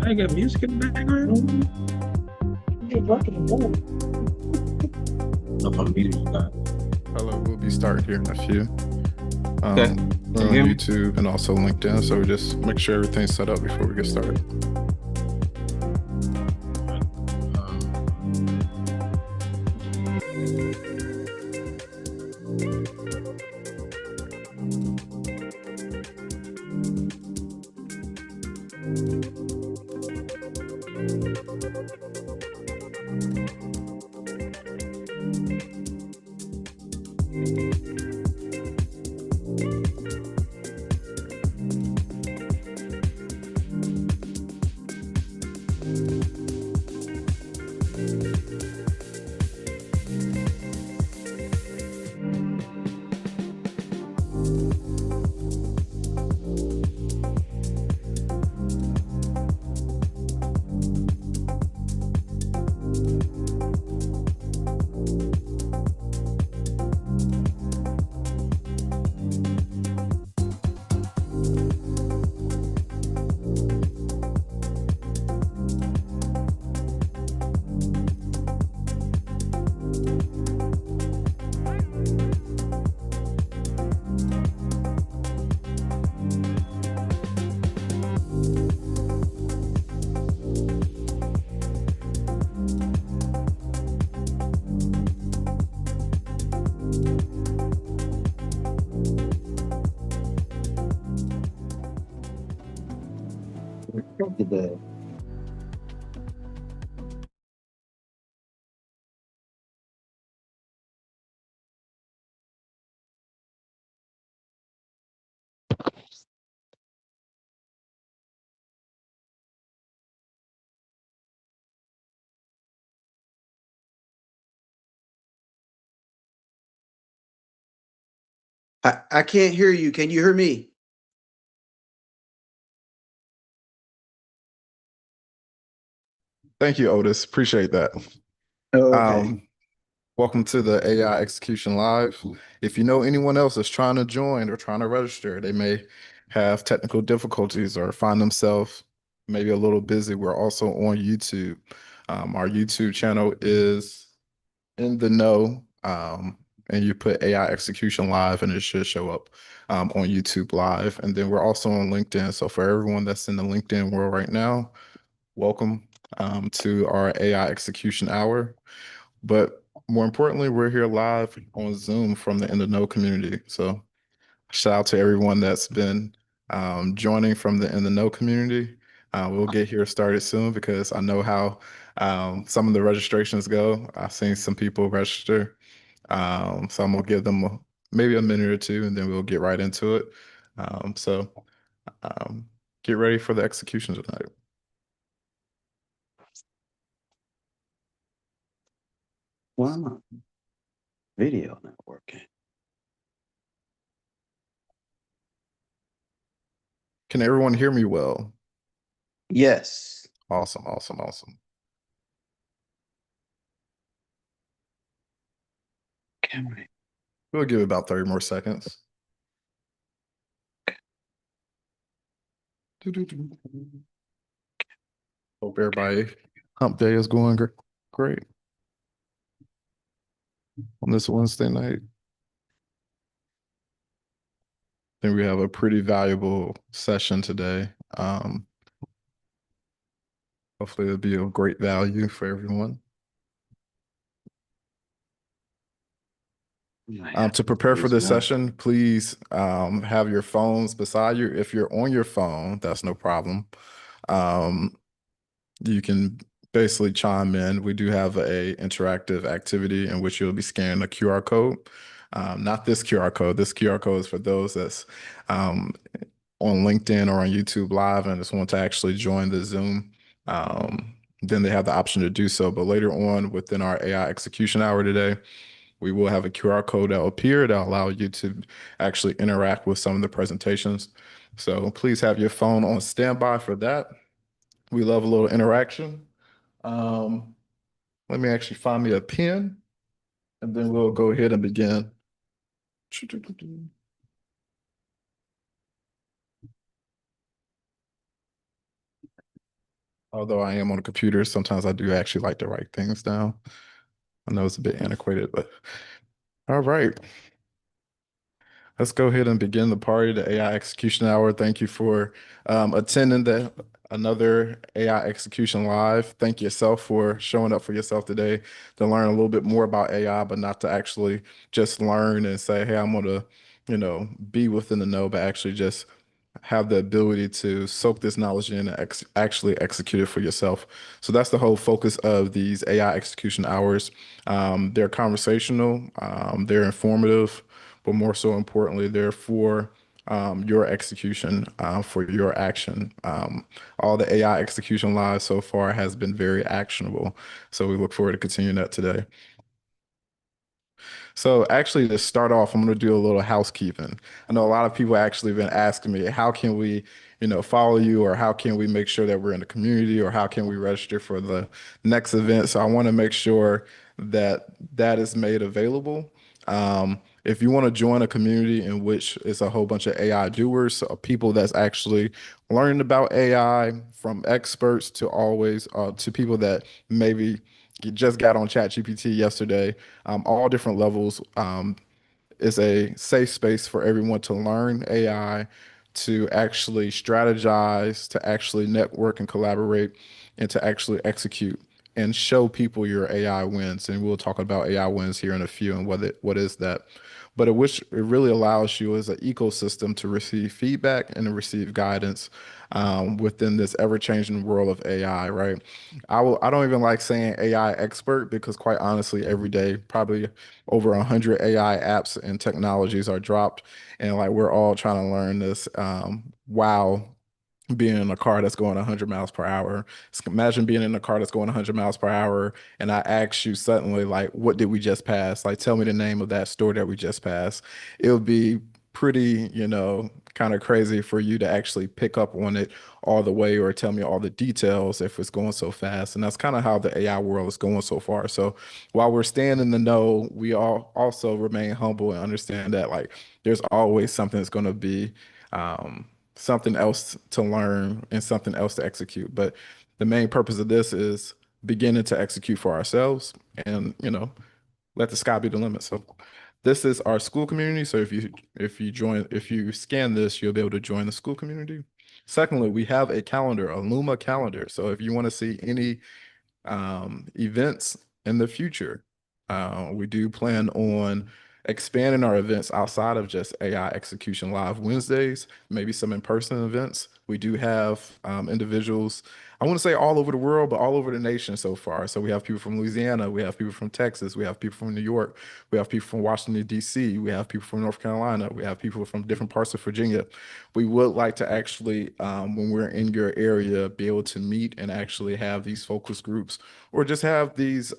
I got music in the background. Up on meeting you got. Hello, we'll be starting here in a few. Okay. We're Can you on hear me? YouTube and also LinkedIn, so we just make sure everything's set up before we get started. The I can't hear you. Can you hear me? Thank you, Otis. Appreciate that. Okay. Welcome to the AI Execution Live. If you know anyone else that's trying to join or trying to register, they may have technical difficulties or find themselves maybe a little busy. We're also on YouTube. Our YouTube channel is In the Know, and you put AI Execution Live and it should show up on YouTube Live. And then we're also on LinkedIn. So for everyone that's in the LinkedIn world right now, welcome to our AI Execution Hour. But more importantly, we're here live on Zoom from the In the Know community. So shout out to everyone that's been joining from the In the Know community. We'll get here started soon because I know how some of the registrations go. I've seen some people register. So I'm gonna give them maybe a minute or two and then we'll get right into it. So get ready for the execution tonight. Why am I video not working? Can everyone hear me well? Yes. Awesome, awesome, awesome. Camera. We'll give it about 30 more seconds. Hope everybody hump day is going great on this Wednesday night. I think we have a pretty valuable session today. Hopefully it'll be of great value for everyone. To prepare for this session, please have your phones beside you. If you're on your phone, that's no problem. You can basically chime in. We do have a interactive activity in which you'll be scanning a QR code. Not this QR code. This QR code is for those that's on LinkedIn or on YouTube Live and just want to actually join the Zoom. Then they have the option to do so. But later on within our AI execution hour today, we will have a QR code that will appear that will allow you to actually interact with some of the presentations. So please have your phone on standby for that. We love a little interaction. Let me actually find me a pen and then we'll go ahead and begin. Although I am on a computer, sometimes I do actually like to write things down. I know it's a bit antiquated, but all right. Let's go ahead and begin the party, the AI Execution Hour. Thank you for attending another AI Execution Live. Thank yourself for showing up for yourself today to learn a little bit more about AI, but not to actually just learn and say, hey, I'm gonna, be within the know, but actually just have the ability to soak this knowledge in and actually execute it for yourself. So that's the whole focus of these AI execution hours. They're conversational, they're informative, but more so importantly, they're for your execution, for your action. All the AI execution live so far has been very actionable. So we look forward to continuing that today. So actually, to start off, I'm going to do a little housekeeping. I know a lot of people actually been asking me, how can we, follow you, or how can we make sure that we're in the community, or how can we register for the next event? So I want to make sure that that is made available. If you want to join a community in which is a whole bunch of AI doers, so people that's actually learning about AI, from experts to always to people that maybe just got on ChatGPT yesterday, all different levels. It's a safe space for everyone to learn AI, to actually strategize, to actually network and collaborate, and to actually execute and show people your AI wins. And we'll talk about AI wins here in a few and what is that. But it really allows you as an ecosystem to receive feedback and to receive guidance within this ever-changing world of AI, right? I don't even like saying AI expert because quite honestly, every day, probably over 100 AI apps and technologies are dropped. And like we're all trying to learn this while being in a car that's going 100 miles per hour. Imagine being in a car that's going 100 miles per hour, and I ask you suddenly, like, what did we just pass? Like, tell me the name of that store that we just passed. It would be pretty, kind of crazy for you to actually pick up on it all the way or tell me all the details if it's going so fast. And that's kind of how the AI world is going so far. So while we're staying in the know, we all also remain humble and understand that like there's always something that's going to be um, something else to learn and something else to execute. But the main purpose of this is beginning to execute for ourselves and, let the sky be the limit. So this is our school community. So if you scan this, you'll be able to join the school community. Secondly, we have a calendar, a Luma calendar. So if you want to see any events in the future. We do plan on expanding our events outside of just AI Execution Live Wednesdays, maybe some in-person events. We do have individuals, I want to say all over the world, but all over the nation so far. So we have people from Louisiana, we have people from Texas, we have people from New York, we have people from Washington, D.C., we have people from North Carolina, we have people from different parts of Virginia. We would like to actually, when we're in your area, be able to meet and actually have these focus groups or just have these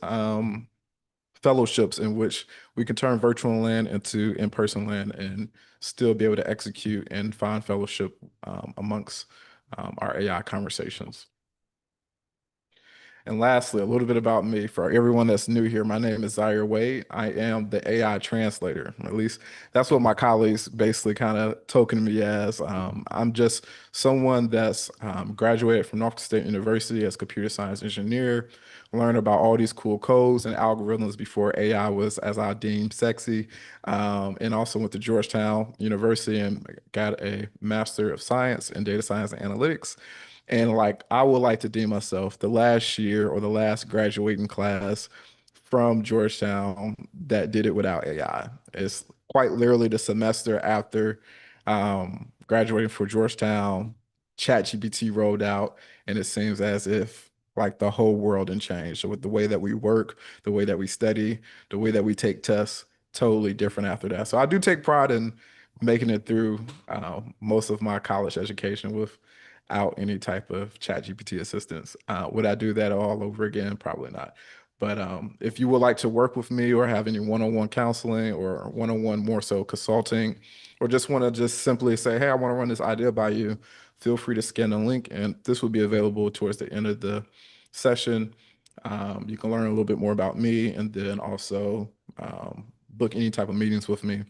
fellowships in which we can turn virtual land into in-person land and still be able to execute and find fellowship amongst our AI conversations. And lastly, a little bit about me. For everyone that's new here, my name is Zaire Wade. I am the AI translator. At least that's what my colleagues basically kind of token me as. I'm just someone that's graduated from Norfolk State University as a computer science engineer, learned about all these cool codes and algorithms before AI was, as I deemed, sexy. And also went to Georgetown University and got a Master of Science in Data Science and Analytics. And like I would like to deem myself the last year or the last graduating class from Georgetown that did it without AI. It's quite literally the semester after graduating for Georgetown, ChatGPT rolled out, and it seems as if like the whole world had changed. So with the way that we work, the way that we study, the way that we take tests, totally different after that. So I do take pride in making it through most of my college education without any type of ChatGPT assistance. Would I do that all over again? Probably not. But if you would like to work with me or have any one-on-one counseling or one-on-one more so consulting, or just want to just simply say, hey, I want to run this idea by you, feel free to scan the link and this will be available towards the end of the session. You can learn a little bit more about me and then also book any type of meetings with me.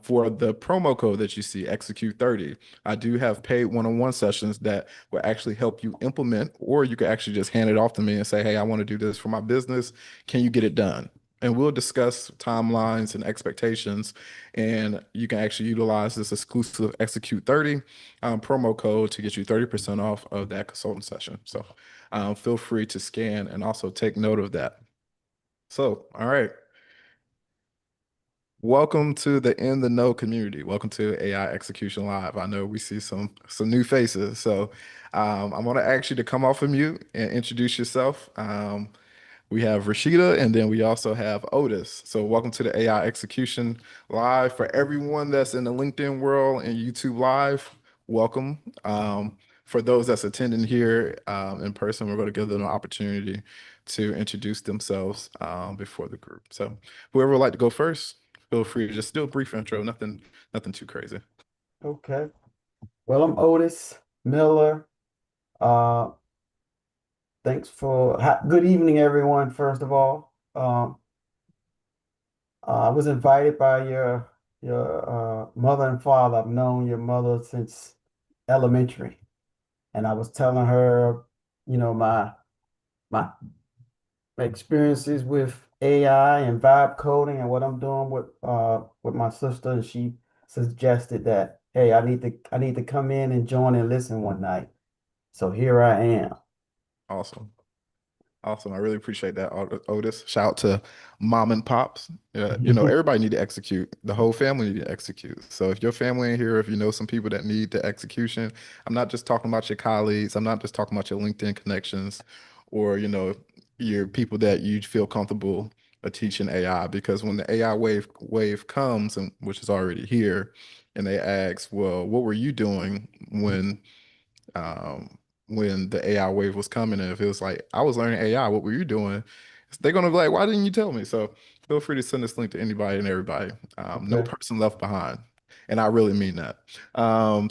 For the promo code that you see, Execute 30, I do have paid one-on-one sessions that will actually help you implement, or you can actually just hand it off to me and say, hey, I want to do this for my business. Can you get it done? And we'll discuss timelines and expectations, and you can actually utilize this exclusive Execute 30 promo code to get you 30% off of that consultant session. So feel free to scan and also take note of that. So, all right. Welcome to the In the Know community. Welcome to AI Execution Live. I know we see some new faces, so I'm going to ask you to come off of mute and introduce yourself. We have Rashida, and then we also have Otis. So welcome to the AI Execution Live. For everyone that's in the LinkedIn world and YouTube Live, welcome. For those that's attending here in person, we're going to give them an opportunity to introduce themselves before the group. So whoever would like to go first, feel free to just do a brief intro, nothing too crazy. Okay. Well, I'm Otis Miller. Uh, thanks for good evening, everyone. First of all, I was invited by your mother and father. I've known your mother since elementary, and I was telling her, my experiences with AI and vibe coding and what I'm doing with my sister, and she suggested that, hey, I need to come in and join and listen one night. So here I am. Awesome. Awesome. I really appreciate that, Otis. Shout out to mom and pops. Everybody need to execute. The whole family need to execute. So if your family in here, if you know some people that need the execution, I'm not just talking about your colleagues. I'm not just talking about your LinkedIn connections or, your people that you feel comfortable teaching AI. Because when the AI wave comes, and which is already here, and they ask, well, what were you doing when the AI wave was coming? And if it was like, I was learning AI, what were you doing? They're going to be like, why didn't you tell me? So feel free to send this link to anybody and everybody. No Okay. person left behind. And I really mean that.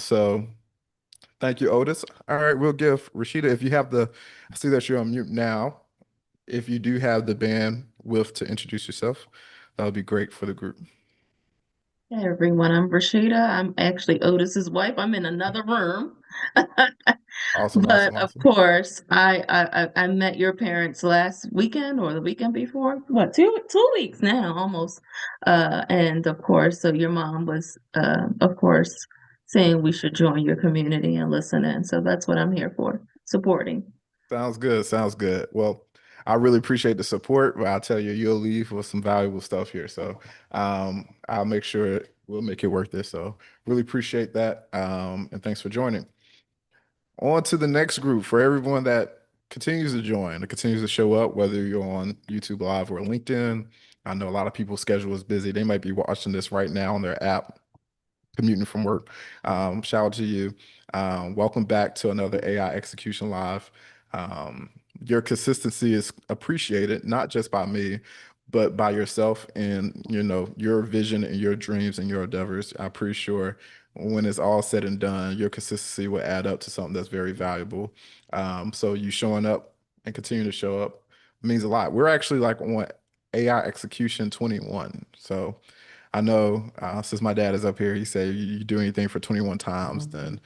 So thank you, Otis. All right, we'll give Rashida, if you have I see that you're on mute now. If you do have the bandwidth to introduce yourself, that would be great for the group. Hey everyone, I'm Rashida. I'm actually Otis's wife. I'm in another room. Awesome, But awesome, of awesome. course, I met your parents last weekend or the weekend before. What, two weeks now, almost. And of course, so your mom was of course saying we should join your community and listen in. So that's what I'm here for, supporting. Sounds good. Sounds good. Well, I really appreciate the support, but I'll tell you, you'll leave with some valuable stuff here. So I'll make sure we'll make it worth it. So really appreciate that. And thanks for joining. On to the next group. For everyone that continues to join, that continues to show up, whether you're on YouTube Live or LinkedIn. I know a lot of people's schedule is busy. They might be watching this right now on their app, commuting from work. Shout out to you. Welcome back to another AI Execution Live. Your consistency is appreciated, not just by me, but by yourself and your vision and your dreams and your endeavors. I'm pretty sure when it's all said and done, your consistency will add up to something that's very valuable. So you showing up and continue to show up means a lot. We're actually like on AI Execution 21. So I know since my dad is up here, he said you do anything for 21 times, then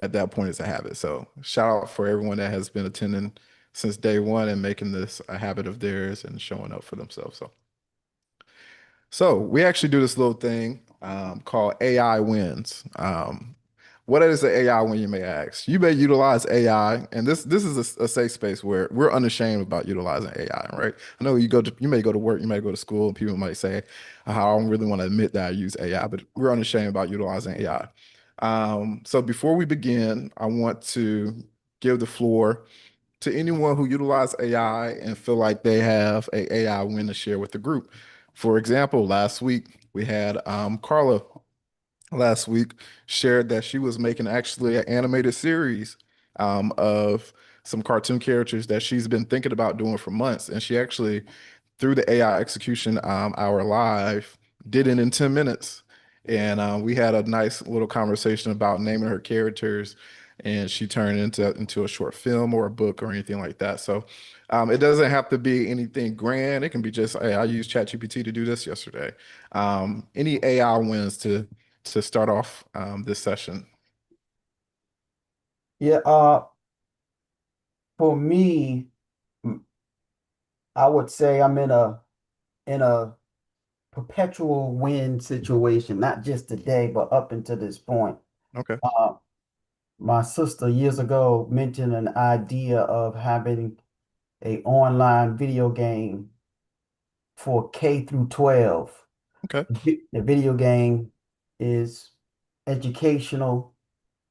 at that point it's a habit. So shout out for everyone that has been attending since day one and making this a habit of theirs and showing up for themselves. So we actually do this little thing called AI wins. What is the AI win, you may ask? You may utilize AI, and this is a safe space where we're unashamed about utilizing AI, right? I know you may go to work, you may go to school, and people might say, I don't really want to admit that I use AI, but we're unashamed about utilizing AI. So before we begin, I want to give the floor to anyone who utilize AI and feel like they have a AI win to share with the group. For example, last week we had Carla last week shared that she was making actually an animated series of some cartoon characters that she's been thinking about doing for months. And she actually, through the AI execution hour live, did it in 10 minutes. And we had a nice little conversation about naming her characters and she turned into a short film or a book or anything like that. So it doesn't have to be anything grand. It can be just, hey, I used ChatGPT to do this yesterday. Any AI wins to start off this session? Yeah, for me, m- I would say I'm in a perpetual win situation, not just today, but up until this point. Okay. Uh, my sister years ago mentioned an idea of having a online video game for K through 12. Okay. The video game is educational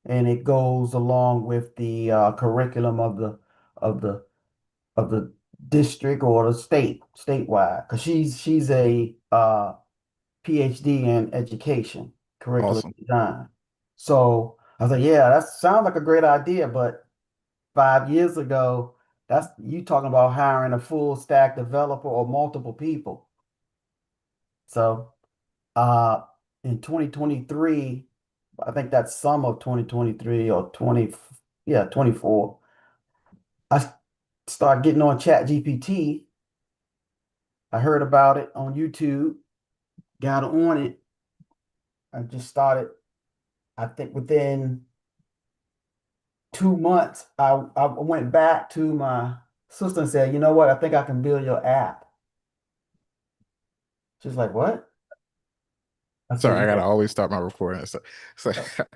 and it goes along with the curriculum of the of the district or the statewide. Because she's a PhD in education, curriculum Awesome. design. So I was like, yeah, that sounds like a great idea, but 5 years ago, that's you talking about hiring a full stack developer or multiple people. So uh in 2023, I think that's some of 2023 or 20, yeah, 24. I started getting on Chat GPT. I heard about it on YouTube, got on it. I just started, I think within 2 months, I went back to my sister and said, you know what, I think I can build your app. She's like, what? I Sorry, said, I gotta yeah. always start my recording. So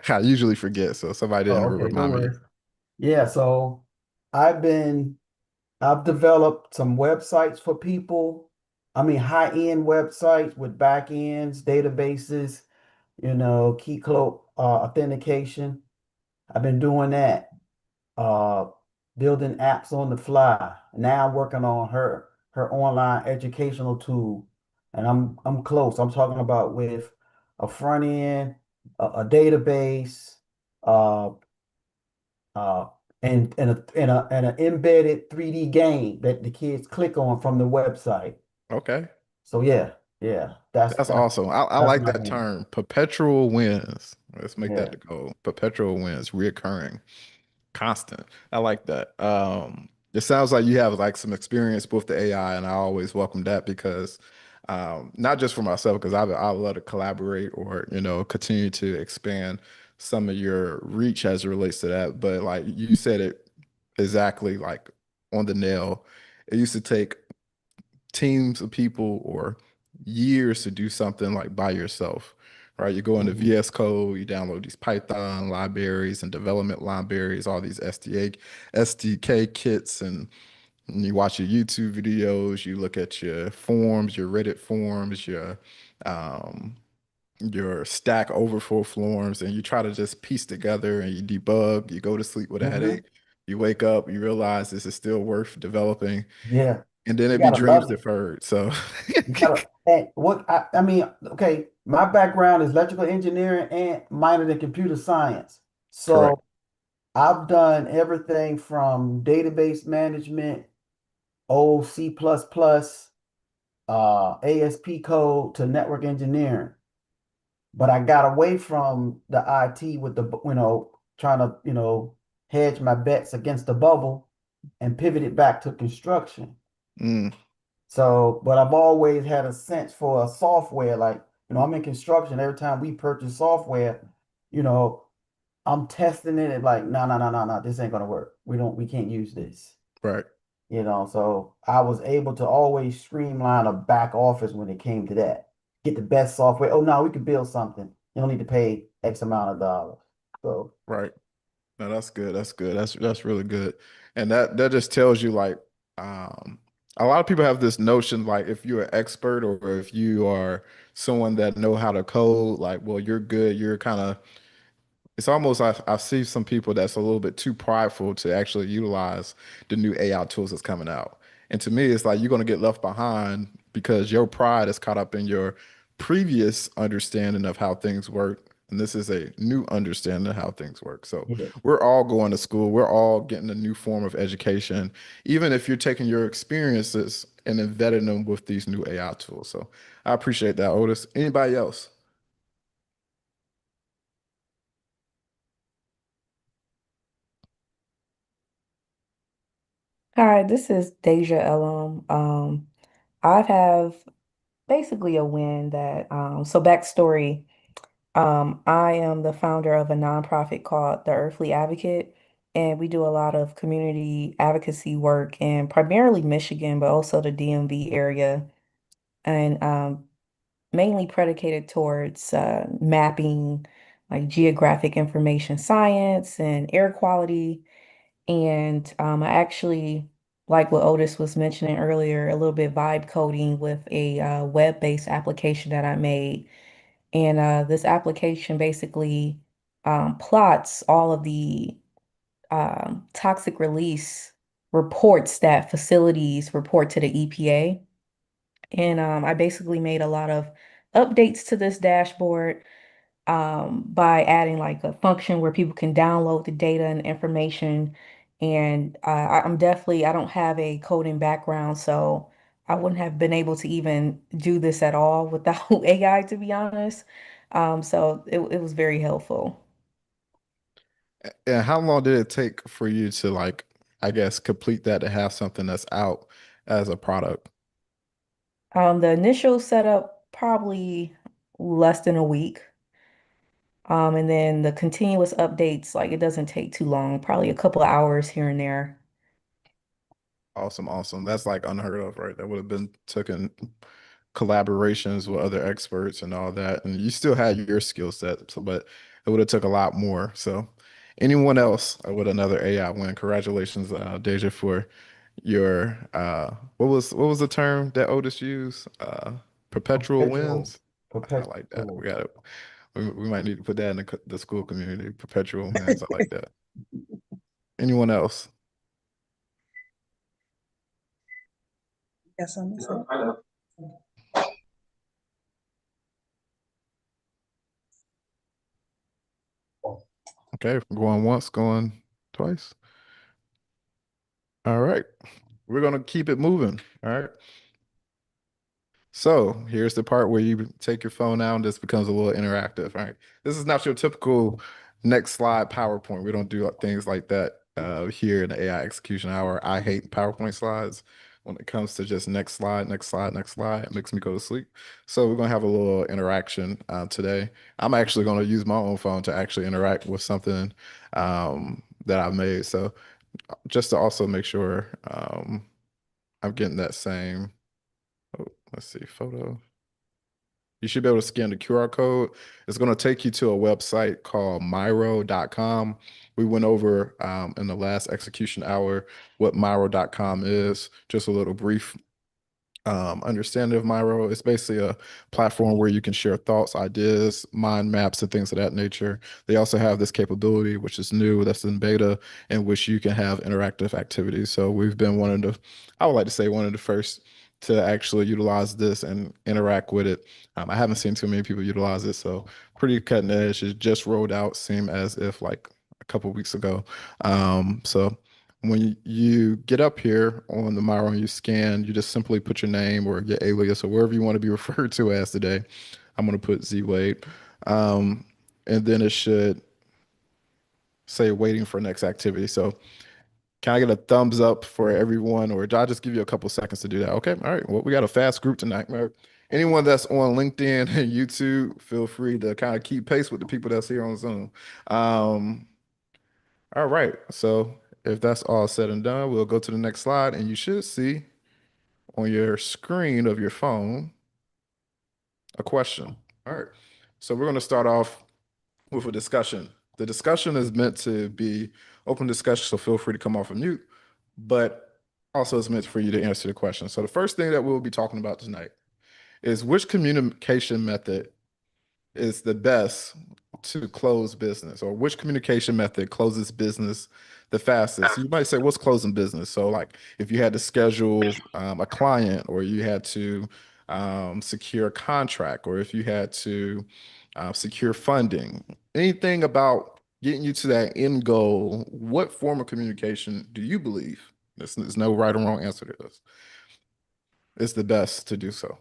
I usually forget. So somebody didn't Oh, okay, no remind me. worries. Yeah, so I've been I've developed some websites for people. I mean, high-end websites with back ends, databases, key cloak authentication. I've been doing that, uh, building apps on the fly. Now I'm working on her online educational tool, and I'm close. I'm talking about with a front end, a database, uh, uh, and an embedded 3D game that the kids click on from the website. Okay. So yeah, yeah, that's That's that's awesome. I that's like my that game. term, perpetual wins. Let's make that Yeah, the goal. Perpetual wins, reoccurring, constant. I like that. It sounds like you have like some experience with the AI, and I always welcome that because not just for myself, because I love to collaborate or continue to expand some of your reach as it relates to that. But like you said it exactly like on the nail. It used to take teams of people or years to do something like by yourself, right? You go into mhm, VS Code, you download these Python libraries and development libraries, all these SDK kits, and you watch your YouTube videos, you look at your forums, your Reddit forums, um, your Stack Overflow forums, and you try to just piece together and you debug, you go to sleep with a mhm. headache, you wake up, you realize this is still worth developing, Yeah, and then you it be gotta dreams love it. deferred. So You gotta. And what I mean, okay, my background is electrical engineering and minored in computer science. correct. So I've done everything from database management, old C++, ASP code to network engineering. But I got away from the IT with trying to, hedge my bets against the bubble and pivoted back to construction. Mm, So, but I've always had a sense for a software. Like, I'm in construction. Every time we purchase software, you know, I'm testing it and like, no, no, no, no, no, this ain't gonna work. We can't use this. right, So I was able to always streamline a back office when it came to that. Get the best software. Oh no, we can build something. You don't need to pay X amount of dollars. So right. No, that's good. That's good. That's really good. And that just tells you like um a lot of people have this notion like if you're an expert or if you are someone that know how to code, like, well, you're good. You're kind of it's almost I see some people that's a little bit too prideful to actually utilize the new AI tools that's coming out. And to me, it's like you're going to get left behind because your pride is caught up in your previous understanding of how things work. And this is a new understanding of how things work. So yeah, we're all going to school. We're all getting a new form of education, even if you're taking your experiences and embedding them with these new AI tools. So I appreciate that, Otis. Anybody else? Hi, this is Deja Elam. I have basically a win that, so backstory, I am the founder of a nonprofit called The Earthly Advocate, and we do a lot of community advocacy work in primarily Michigan, but also the DMV area, and mainly predicated towards mapping like geographic information science and air quality. And I actually, like what Otis was mentioning earlier, a little bit vibe coding with a web-based application that I made. And this application basically plots all of the toxic release reports that facilities report to the EPA. And I basically made a lot of updates to this dashboard by adding like a function where people can download the data and information. And I'm definitely, I don't have a coding background, so I wouldn't have been able to even do this at all without AI, to be honest. So it was very helpful. And how long did it take for you to like, I guess, complete that to have something that's out as a product? The initial setup, probably less than a week. And then the continuous updates, like it doesn't take too long, probably a couple of hours here and there. Awesome, awesome. That's like unheard of, right? That would have been taken collaborations with other experts and all that. And you still had your skill set, so, but it would have took a lot more. So anyone else with another AI win, congratulations, Deja, for your what was the term that Otis used? Perpetual wins. I like that. Perpetual. We got it. We might need to put that in the school community. Perpetual wins. I like that. Anyone else? Yes, I'm listening. Okay, going once, going twice. All right. We're gonna keep it moving. All right. So here's the part where you take your phone out and this becomes a little interactive. All right. This is not your typical next slide PowerPoint. We don't do things like that here in the AI execution hour. I hate PowerPoint slides. When it comes to just next slide, next slide, next slide, it makes me go to sleep. So we're gonna have a little interaction today. I'm actually gonna use my own phone to actually interact with something that I made. So just to also make sure I'm getting that same. Oh, let's see, photo. You should be able to scan the QR code. It's going to take you to a website called Miro.com. We went over in the last execution hour what Miro.com is, just a little brief understanding of Miro. It's basically a platform where you can share thoughts, ideas, mind maps, and things of that nature. They also have this capability, which is new, that's in beta, in which you can have interactive activities. So we've been one of the, I would like to say, one of the first to actually utilize this and interact with it. I haven't seen too many people utilize it, so pretty cutting edge. It just rolled out, seemed as if like a couple weeks ago. So when you get up here on the Miro and you scan, you just simply put your name or your alias or wherever you want to be referred to as today. I'm going to put Z Wade. And then it should say waiting for next activity. So can I get a thumbs up for everyone, or I'll just give you a couple seconds to do that? Okay. All right. Well, we got a fast group tonight. Anyone that's on LinkedIn and YouTube, feel free to kind of keep pace with the people that's here on Zoom. All right. So if that's all said and done, we'll go to the next slide, and you should see on your screen of your phone a question. All right. So we're going to start off with a discussion. The discussion is meant to be open discussion, so feel free to come off of mute, but also it's meant for you to answer the question. So the first thing that we'll be talking about tonight is which communication method is the best to close business, or which communication method closes business the fastest? You might say, what's closing business? So like if you had to schedule a client, or you had to secure a contract, or if you had to secure funding, anything about getting you to that end goal, what form of communication do you believe, there's no right or wrong answer to this, is the best to do so?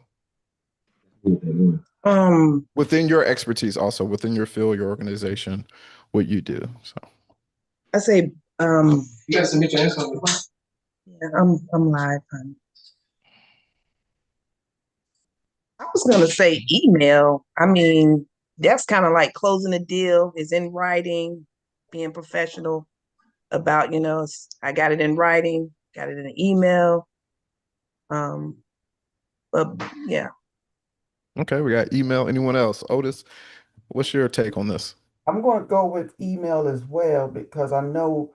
Within your expertise, also within your field, your organization, what you do. So I say, You guys submit your answer on the phone? Yeah, I'm live, honey. I was gonna say email. I mean, that's kind of like closing a deal, is in writing, being professional about, I got it in writing, got it in an email. Um, but yeah. Okay, we got email. Anyone else? Otis, what's your take on this? I'm going to go with email as well because I know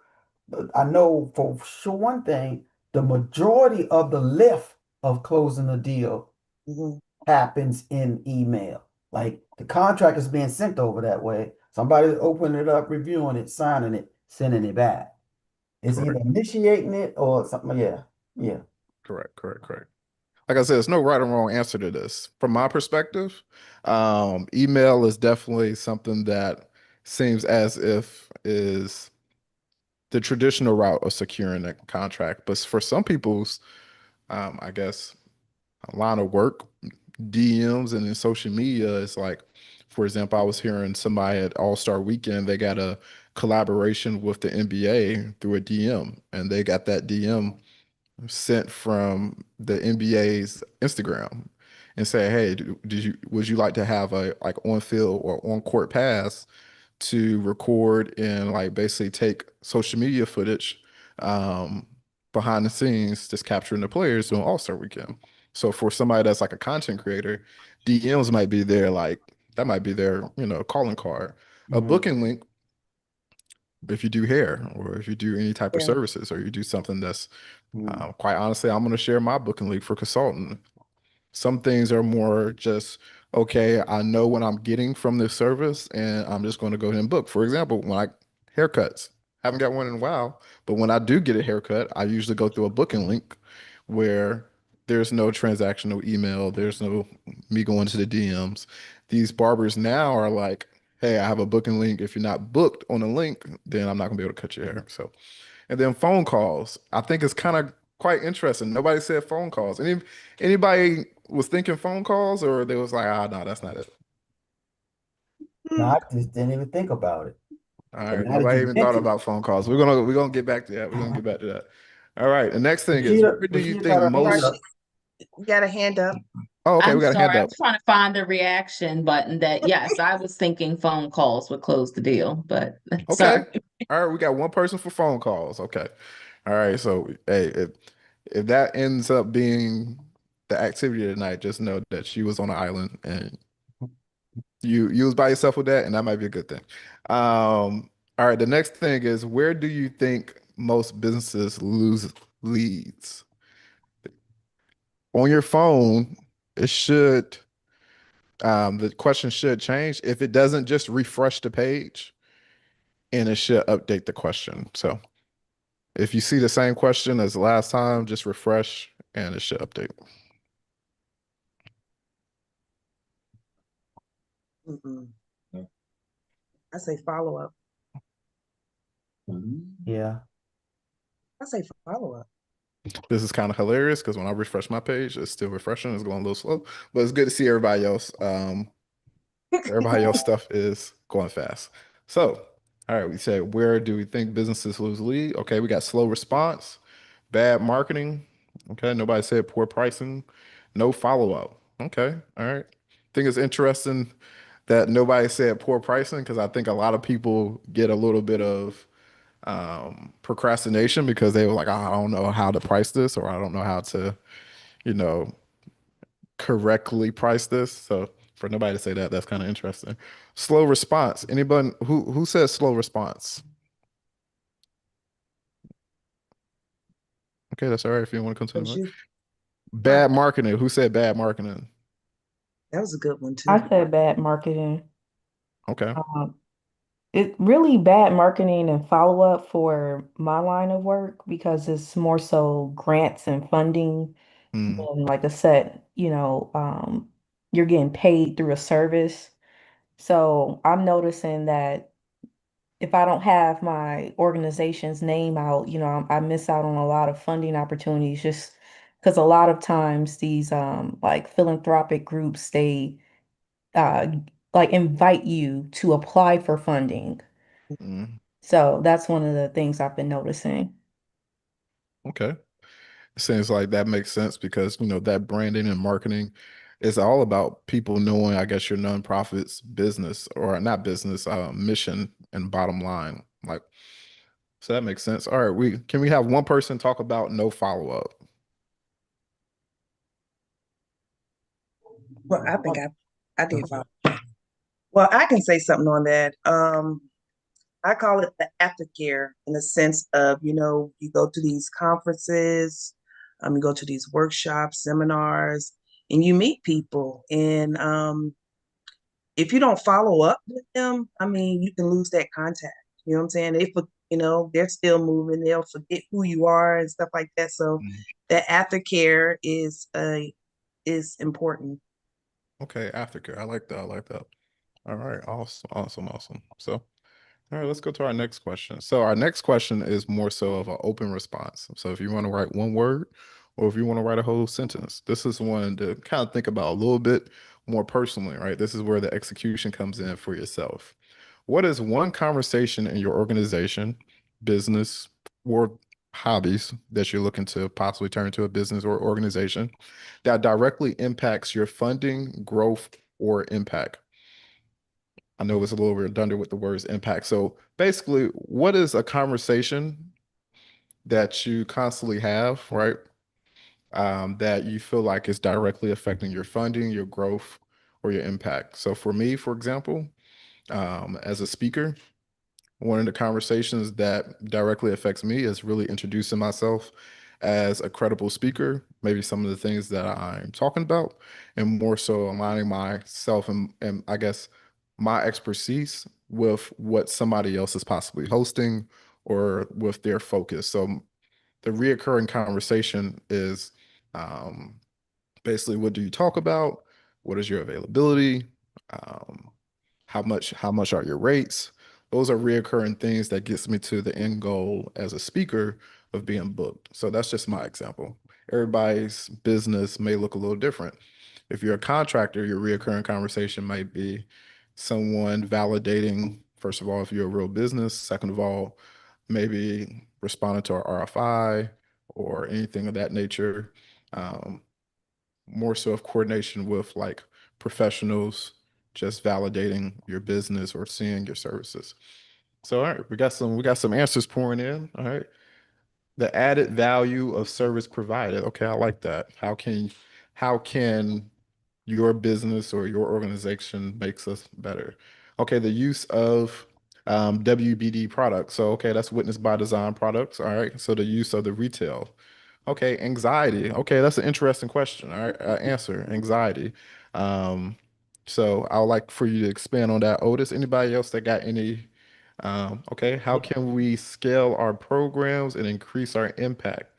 for sure one thing, the majority of the lift of closing a deal Mhm. happens in email. Like the contract is being sent over that way. Somebody's opening it up, reviewing it, signing it, sending it back. It's either Correct. initiating it or something. Yeah. Yeah. Correct. Like I said, there's no right or wrong answer to this. From my perspective, email is definitely something that seems as if is the traditional route of securing a contract. But for some people's, I guess, line of work, DMs and in social media, it's like, for example, I was hearing somebody at All-Star Weekend, they got a collaboration with the NBA through a DM, and they got that DM sent from the NBA's Instagram and say, "Hey, would you like to have a like on field or on court pass to record and like basically take social media footage behind the scenes, just capturing the players during All-Star Weekend." So for somebody that's like a content creator, DMs might be their like that might be their calling card. A Mhm. booking link if you do hair or if you do any type of Yeah. services or you do something that's Mhm. quite honestly, I'm going to share my booking link for consultant. Some things are more just, okay, I know what I'm getting from this service and I'm just going to go ahead and book. For example, when I haircuts, haven't got one in a while, but when I do get a haircut, I usually go through a booking link where there's no transactional email, there's no me going to the DMs. These barbers now are like, hey, I have a booking link. If you're not booked on a link, then I'm not gonna be able to cut your hair. So, and then phone calls. I think it's kind of quite interesting. Nobody said phone calls. Anybody was thinking phone calls, or they was like, ah, no, that's not it. No, I just didn't even think about it. All But right, now that nobody you even thought mentioned about phone calls. We're gonna get back to that. We're gonna get back to that. All right. The next thing is, Rashida, where do you Rashida think got her hand most? up. You got a hand up. Oh, okay, we I'm got a hand sorry, I up. was trying to find the reaction button that, yes, I was thinking phone calls would close the deal, but Okay. sorry. All right, we got one person for phone calls. Okay. All right. So, hey, if that ends up being the activity tonight, just know that she was on an island and you was by yourself with that, and that might be a good thing. All right, the next thing is, where do you think most businesses lose leads? On your phone, it should the question should change. If it doesn't, just refresh the page and it should update the question. So if you see the same question as last time, just refresh and it should update. Mm-mm. I say follow up. Yeah. I say follow up. This is kind of hilarious because when I refresh my page, it's still refreshing. It's going a little slow, but it's good to see everybody else. Everybody else stuff is going fast. So, all right, we said, where do we think businesses lose lead? Okay, we got slow response, bad marketing. Okay, nobody said poor pricing, no follow up. Okay, all right. I think it's interesting that nobody said poor pricing because I think a lot of people get a little bit of procrastination because they were like, "Oh, I don't know how to price this, or I don't know how to, you know, correctly price this." So for nobody to say that, that's kind of interesting. Slow response. Anybody who says slow response? Okay, that's all right if you want to That was continue. you. Bad marketing. Who said bad marketing? That was a good one too. I said bad marketing. Okay. Um, it really bad marketing and follow up for my line of work because it's more so grants and funding Mm, than like a set, you're getting paid through a service. So I'm noticing that if I don't have my organization's name out, I miss out on a lot of funding opportunities just because a lot of times these like philanthropic groups, they uh like invite you to apply for funding. mm, So that's one of the things I've been noticing. okay. It seems like that makes sense because, that branding and marketing is all about people knowing, I guess, your nonprofit's business or not business, mission and bottom line. Like, so that makes sense. All right, can we have one person talk about no follow-up? Well, I think I did follow. Well, I can say something on that. I call it the aftercare in the sense of, you go to these conferences, you go to these workshops, seminars, and you meet people. And if you don't follow up with them, you can lose that contact. You know what I'm saying? They're still moving, they'll forget who you are and stuff like that. So that aftercare is important. Okay, aftercare. I like that. I like that. All right, awesome. So, all right, let's go to our next question. So our next question is more so of an open response. So if you want to write one word or if you want to write a whole sentence, this is one to kind of think about a little bit more personally, right? This is where the execution comes in for yourself. What is one conversation in your organization, business, or hobbies that you're looking to possibly turn into a business or organization that directly impacts your funding, growth, or impact? I know it's a little redundant with the words impact. So basically, what is a conversation that you constantly have, right? That you feel like is directly affecting your funding, your growth, or your impact. So for me, for example, as a speaker, one of the conversations that directly affects me is really introducing myself as a credible speaker, maybe some of the things that I'm talking about, and more so aligning myself and I guess my expertise with what somebody else is possibly hosting or with their focus. So the reoccurring conversation is um, basically what do you talk about? What is your availability? Um, how much are your rates? Those are reoccurring things that gets me to the end goal as a speaker of being booked. So that's just my example. Everybody's business may look a little different. If you're a contractor, your reoccurring conversation might be someone validating, first of all, if you're a real business. Second of all, maybe responding to our RFI or anything of that nature. More so of coordination with like professionals, just validating your business or seeing your services. So all right, we got some answers pouring in. All right. The added value of service provided. Okay, I like that. How can your business or your organization makes us better? Okay, the use of WBD products. So okay, that's witnessed by design products. All right. So the use of the retail. Okay, anxiety. Okay, that's an interesting question. All right, answer anxiety. Um, so I would like for you to expand on that, Otis. Anybody else that got any? Okay, how can we scale our programs and increase our impact?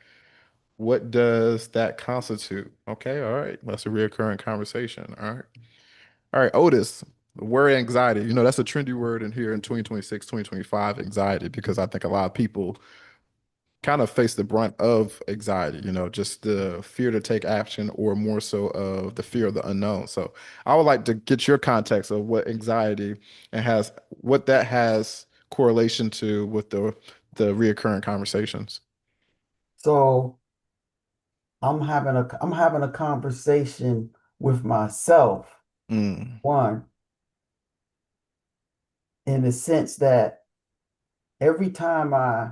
What does that constitute? Okay, all right, that's a reoccurring conversation. All right, Otis. The word anxiety. That's a trendy word in here in 2026, 2025, anxiety, because I think a lot of people kind of face the brunt of anxiety, just the fear to take action or more so of the fear of the unknown. So I would like to get your context of what anxiety and what that has correlation to with the reoccurring conversations. So I'm having a conversation with myself, Mm, one, in the sense that every time I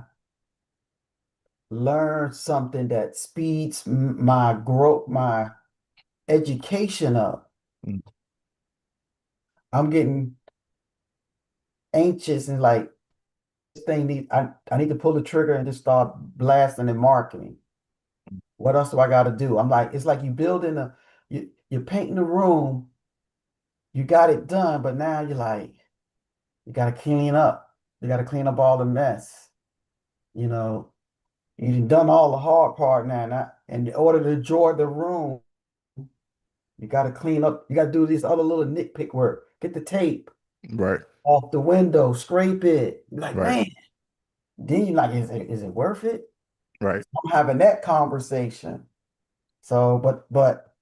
learn something that speeds my growth, my education up, mm, I'm getting anxious and like this thing I need to pull the trigger and just start blasting and marketing. What else do I got to do? It's like you're painting a room, you got it done, but now you're like, you got to clean up. You got to clean up all the mess. You know, you've done all the hard part now. In order to enjoy the room, you got to clean up. You got to do this other little nitpick work. Get the tape right, off the window, scrape it. Like, right, man, then you like, is it worth it? right. I'm having that conversation. So, but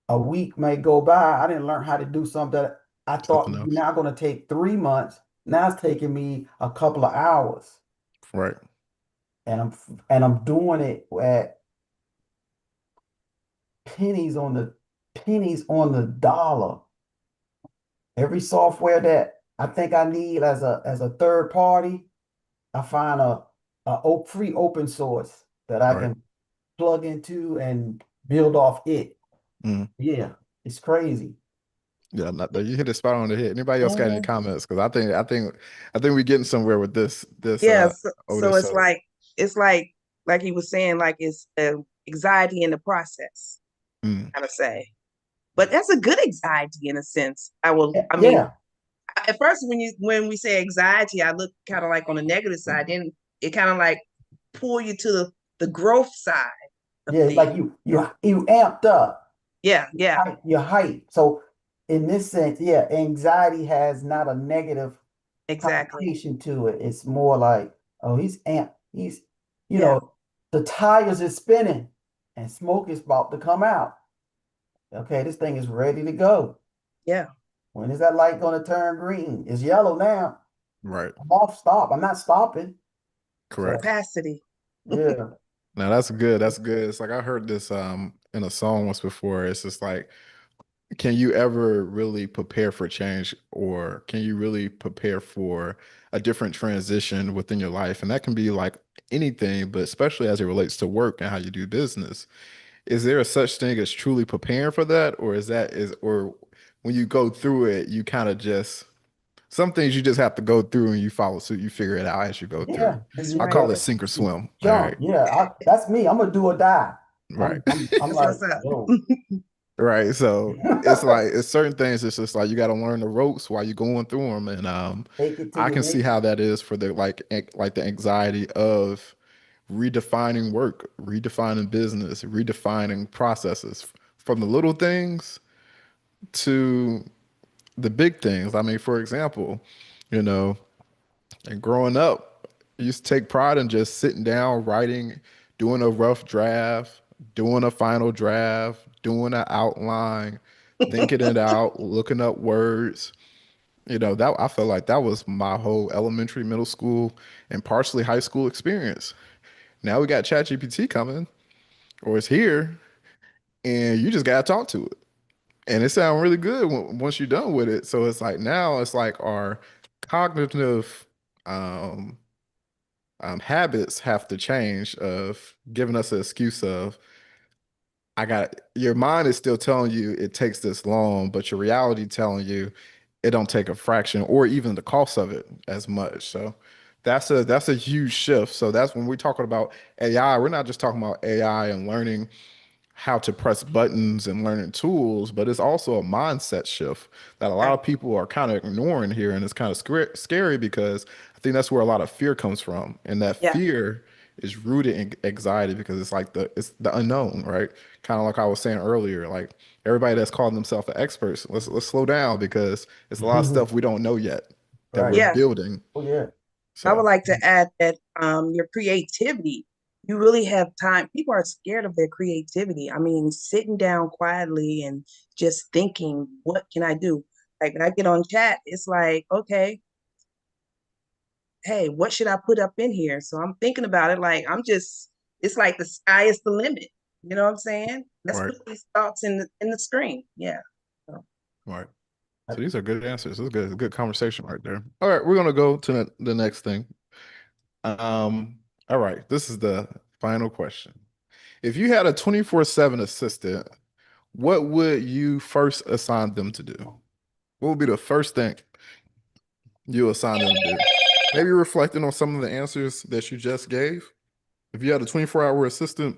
a week may go by. I didn't learn how to do something that I thought Something was else. now going to take 3 months. Now it's taking me a couple of hours. Right. And I'm doing it at pennies on the dollar. Every software that I think I need as a third party, I find a free open source that I Right. can plug into and build off it. Mm. Yeah, it's crazy. Yeah, you hit the spot on the head. Anybody else got any Mhm. comments? Because I think we're getting somewhere with this Yeah, so, over so this it's like he was saying, like it's anxiety in the process, Mm, kind of say. But that's a good anxiety in a sense. I mean, Yeah, at first when we say anxiety, I look kind of like on the negative side. Then it kind of like pull you to the growth side of yeah, it's things. like you amped up. Yeah, yeah, You're hyped. So in this sense, yeah, anxiety has not a negative exactly. connotation to it. It's more like, oh, he's amped. He's, you Yeah, know, the tires is spinning and smoke is about to come out. Okay, this thing is ready to go. yeah. When is that light going to turn green? It's yellow now. right. I'm off stop. I'm not stopping. So, Correct. Capacity. yeah, Now that's good. That's good. It's like I heard this in a song once before. It's just like, can you ever really prepare for change, or can you really prepare for a different transition within your life? And that can be like anything, but especially as it relates to work and how you do business. Is there a such thing as truly preparing for that, or or when you go through it, you kind of just some things you just have to go through and you follow suit, you figure it out as you go through. yeah. That's You I right. call it go, sink or you swim. All jump. right. Yeah, that's me. I'm gonna do or die. Right. I'm That's like, what's up. yo. Right. So it's like it's certain things. It's just like you got to learn the ropes while you're going through them, and Take it till I you can see make it. how that is for the like the anxiety of redefining work, redefining business, redefining processes from the little things to the big things. I mean, for example, you know, and growing up, I used to take pride in just sitting down, writing, doing a rough draft, doing a final draft, doing an outline, thinking it out, looking up words. You know, that I felt like that was my whole elementary, middle school, and partially high school experience. Now we got ChatGPT coming, or it's here, and you just gotta talk to it, and it sounds really good once you're done with it. So it's like now it's like our cognitive um, habits have to change of giving us an excuse of I got your mind is still telling you it takes this long, but your reality telling you it don't take a fraction or even the cost of it as much. So that's a huge shift. So that's when we're talking about AI, we're not just talking about AI and learning how to press buttons and learning tools, but it's also a mindset shift that a lot Right. of people are kind of ignoring here. And it's kind of scary because I think that's where a lot of fear comes from. And that Yeah, fear is rooted in anxiety because it's the unknown, right? Kind of like I was saying earlier, like everybody that's calling themselves an expert, let's slow down because it's a lot of stuff we don't know yet that we're Right. yeah. building. Oh yeah. I would So like to add that your creativity, you really have time. People are scared of their creativity. I mean, sitting down quietly and just thinking, what can I do? Like when I get on chat, it's like, okay, hey, what should I put up in here? So I'm thinking about it. Like it's like the sky is the limit. You know what I'm saying? Let's right, put these thoughts in the stream. Yeah. So, right. So these are good answers. This is good conversation right there. All right, we're gonna go to the next thing. All right, this is the final question. If you had a 24/7 assistant, what would you first assign them to do? What would be the first thing you assign them to do? Maybe reflecting on some of the answers that you just gave. If you had a 24-hour assistant,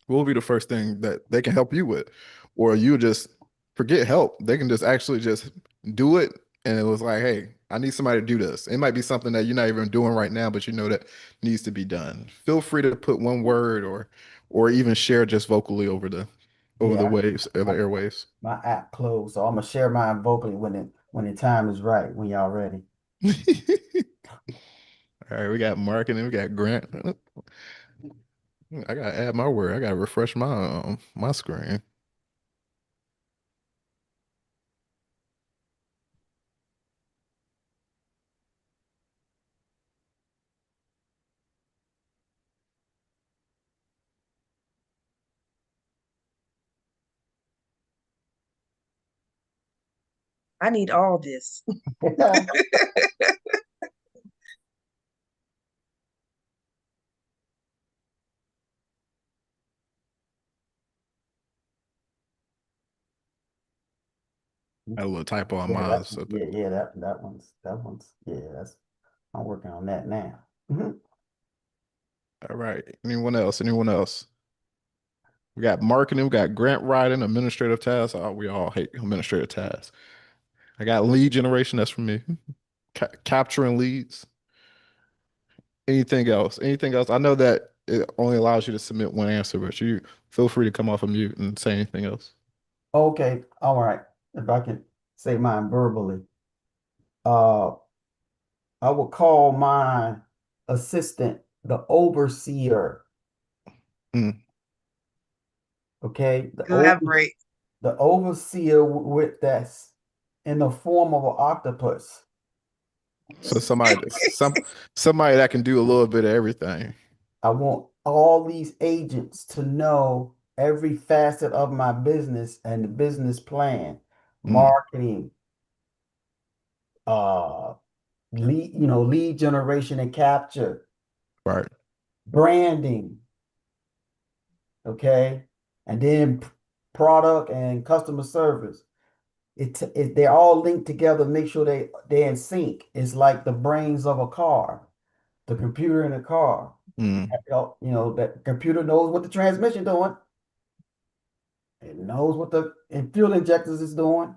what would be the first thing that they can help you with? Or you just forget help. They can just actually just do it. And it was like, hey, I need somebody to do this. It might be something that you're not even doing right now, but you know that needs to be done. Feel free to put one word or even share just vocally over the Yeah, waves or the I, airwaves. my app closed, so I'm gonna share mine vocally when the time is right, when y'all ready. All right, we got Mark and then we got Grant. I gotta add my word. I gotta refresh my screen. I need all this. Had a little typo on Yeah, mine. So that one's I'm working on that now. Mhm. all right. Anyone else? Anyone else? We got marketing, we got grant writing, administrative tasks. Oh, we all hate administrative tasks. I got lead generation. That's for me. Capturing leads. Anything else? Anything else? I know that it only allows you to submit one answer, but you feel free to come off of mute and say anything else. Okay, all right. If I can say mine verbally, uh, I will call my assistant the overseer. Mm, Okay, Elaborate. the overseer with that's in the form of an octopus. so somebody that can do a little bit of everything. I want all these agents to know every facet of my business and the business plan, Mm, marketing, uh, lead generation and capture, right. branding, okay, and then product and customer service. They're all linked together. Make sure they're in sync. It's like the brains of a car, the computer in a car. Mm, That computer knows what the transmission doing. It knows what the fuel injectors is doing.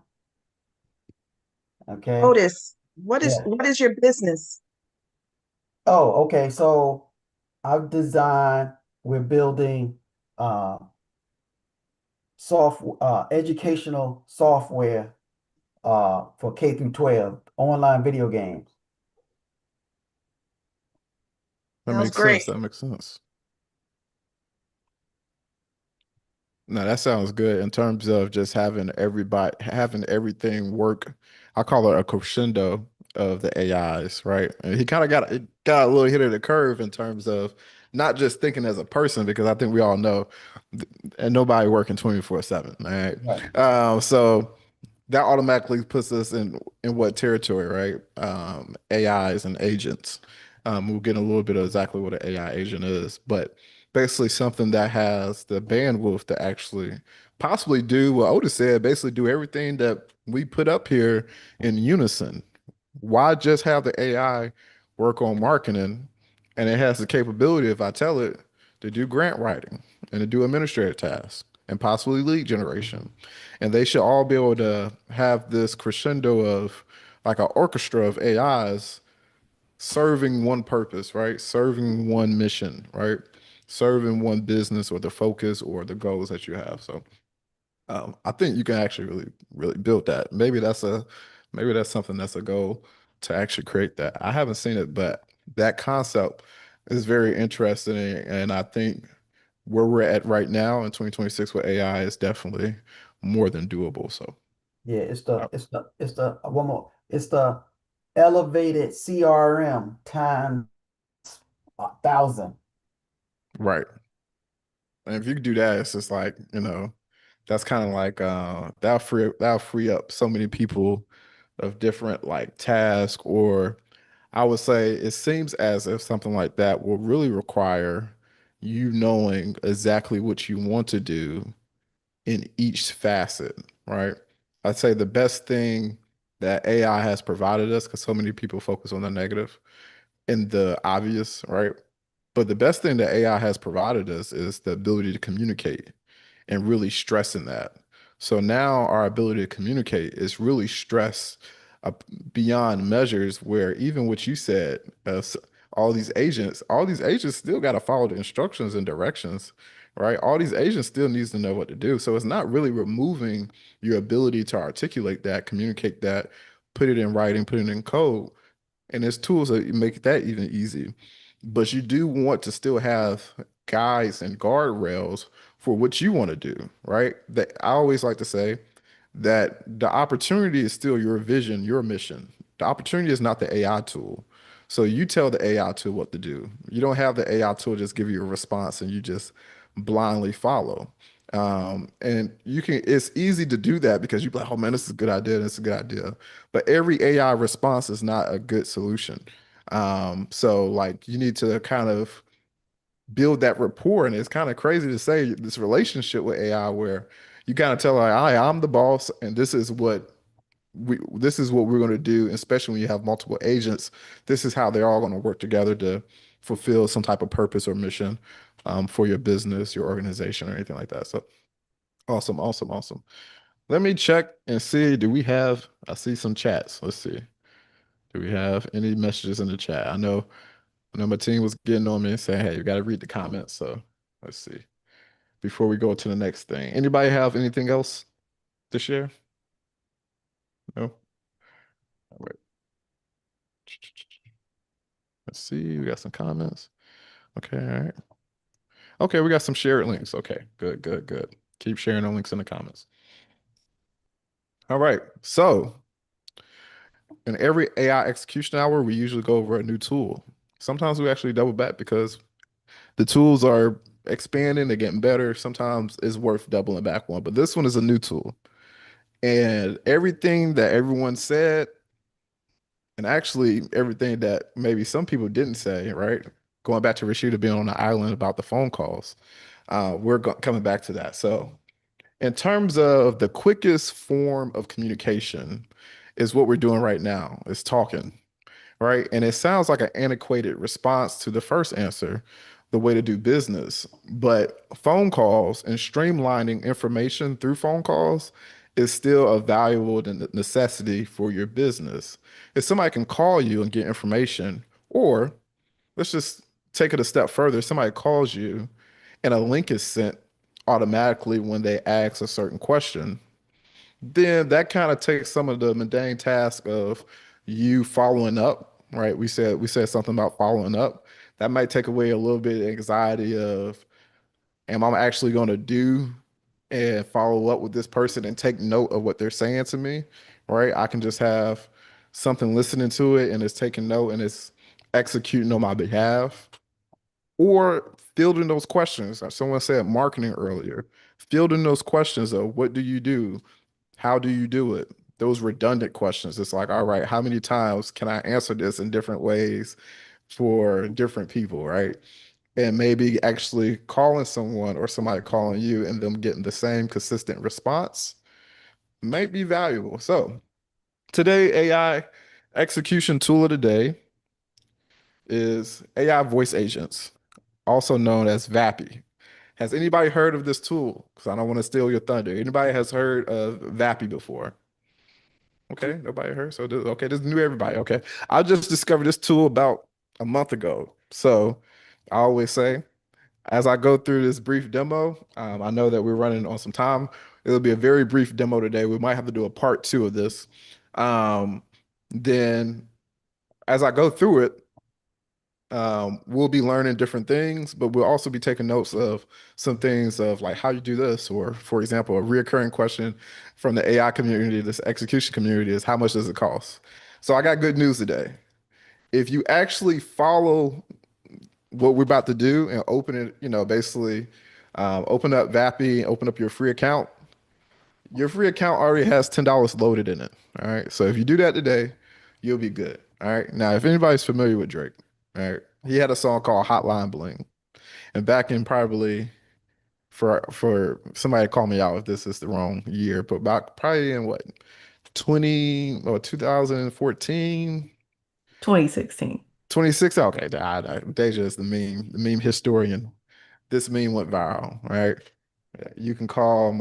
Okay. Otis, Yeah. what is your business? Oh, okay. So we're building uh educational software for K through 12 online video games. that Sounds makes great. sense. That makes sense. No, that sounds good in terms of just having everything work. I call it a crescendo of the AIs, right? And he kind of got a little hit of the curve in terms of not just thinking as a person, because I think we all know, and nobody working 24/7, right? Right. So that automatically puts us in what territory, right? AIs and agents. We'll get a little bit of exactly what an AI agent is, but basically something that has the bandwidth to actually possibly do what Otis said, basically do everything that we put up here in unison. Why just have the AI work on marketing, and it has the capability, if I tell it, to do grant writing and to do administrative tasks and possibly lead generation. And they should all be able to have this crescendo of like an orchestra of AIs serving one purpose, right? Serving one mission, right? Serving one business or the focus or the goals that you have. So I think you can actually really build that. Maybe that's something that's a goal to actually create that. I haven't seen it, but that concept is very interesting, and I think where we're at right now in 2026 with AI is definitely more than doable. So Yeah, uh, one more. It's the elevated CRM times 1,000. right. And if you could do that, it's just like, that's kind of like that'll free up so many people of different like tasks, or I would say it seems as if something like that will really require you knowing exactly what you want to do in each facet, right? I'd say the best thing that AI has provided us, because so many people focus on the negative and the obvious, right? But the best thing that AI has provided us is the ability to communicate and really stressing that. So now our ability to communicate is really stressed beyond measures where even what you said, all these agents still got to follow the instructions and directions, right? All these agents still needs to know what to do. So it's not really removing your ability to articulate that, communicate that, put it in writing, put it in code. And there's tools that make that even easy. But you do want to still have guides and guardrails for what you want to do, right? That I always like to say that the opportunity is still your vision, your mission. The opportunity is not the AI tool. So you tell the AI tool what to do. You don't have the AI tool just give you a response and you just blindly follow. And it's easy to do that because you're like, oh man, this is a good idea, this is a good idea. But every AI response is not a good solution. So like you need to kind of build that rapport. And it's kind of crazy to say this relationship with AI where you kind of tell her, I'm the boss, and this is what we're going to do, especially when you have multiple agents. This is how they're all going to work together to fulfill some type of purpose or mission for your business, your organization, or anything like that. So awesome, awesome, awesome. Let me check and see, I see some chats. Let's see. Do we have any messages in the chat? I know my team was getting on me and saying, hey, you got to read the comments. So let's see. Before we go to the next thing, anybody have anything else to share? No? All right. Let's see. We got some comments. Okay. All right. Okay. We got some shared links. Okay. Good, good, good. Keep sharing the links in the comments. All right. So in every AI execution hour, we usually go over a new tool. Sometimes we actually double back because the tools are expanding, they're getting better. Sometimes it's worth doubling back on, but this one is a new tool. And everything that everyone said, and actually everything that maybe some people didn't say, right? Going back to Rashida being on the island about the phone calls, we're coming back to that. So in terms of the quickest form of communication is what we're doing right now, is talking, right? And it sounds like an antiquated response to the first answer, the way to do business. But phone calls and streamlining information through phone calls is still a valuable necessity for your business. If somebody can call you and get information, or let's just take it a step further, somebody calls you and a link is sent automatically when they ask a certain question, then that kind of takes some of the mundane task of you following up, right? We said something about following up. That might take away a little bit of anxiety of, am I actually going to do and follow up with this person and take note of what they're saying to me, right? I can just have something listening to it and it's taking note and it's executing on my behalf. Or fielding those questions. Someone said marketing earlier. Fielding those questions of what do you do? How do you do it? Those redundant questions. It's like, all right, how many times can I answer this in different ways for different people, right? And maybe actually calling someone or somebody calling you and them getting the same consistent response might be valuable. So today, AI execution tool of the day is AI voice agents, also known as VAPI. Has anybody heard of this tool? Because I don't want to steal your thunder. Anybody has heard of VAPI before? Okay, nobody heard. So okay, this is new to everybody. Okay, I just discovered this tool about a month ago. So I always say, as I go through this brief demo, I know that we're running on some time. It'll be a very brief demo today. We might have to do a part 2 of this. Then as I go through it, we'll be learning different things, but we'll also be taking notes of some things of like how you do this, or for example, a reoccurring question from the AI community, this execution community, is how much does it cost? So I got good news today. If you actually follow what we're about to do and open it, basically open up VAPI, open up your free account already has $10 loaded in it. All right. So if you do that today, you'll be good. All right. Now, if anybody's familiar with Drake, all right, he had a song called Hotline Bling. And back in probably for somebody to call me out if this is the wrong year, but back probably in what 2014, 2016. 26. Okay, Deja is the meme historian. This meme went viral, right? You can call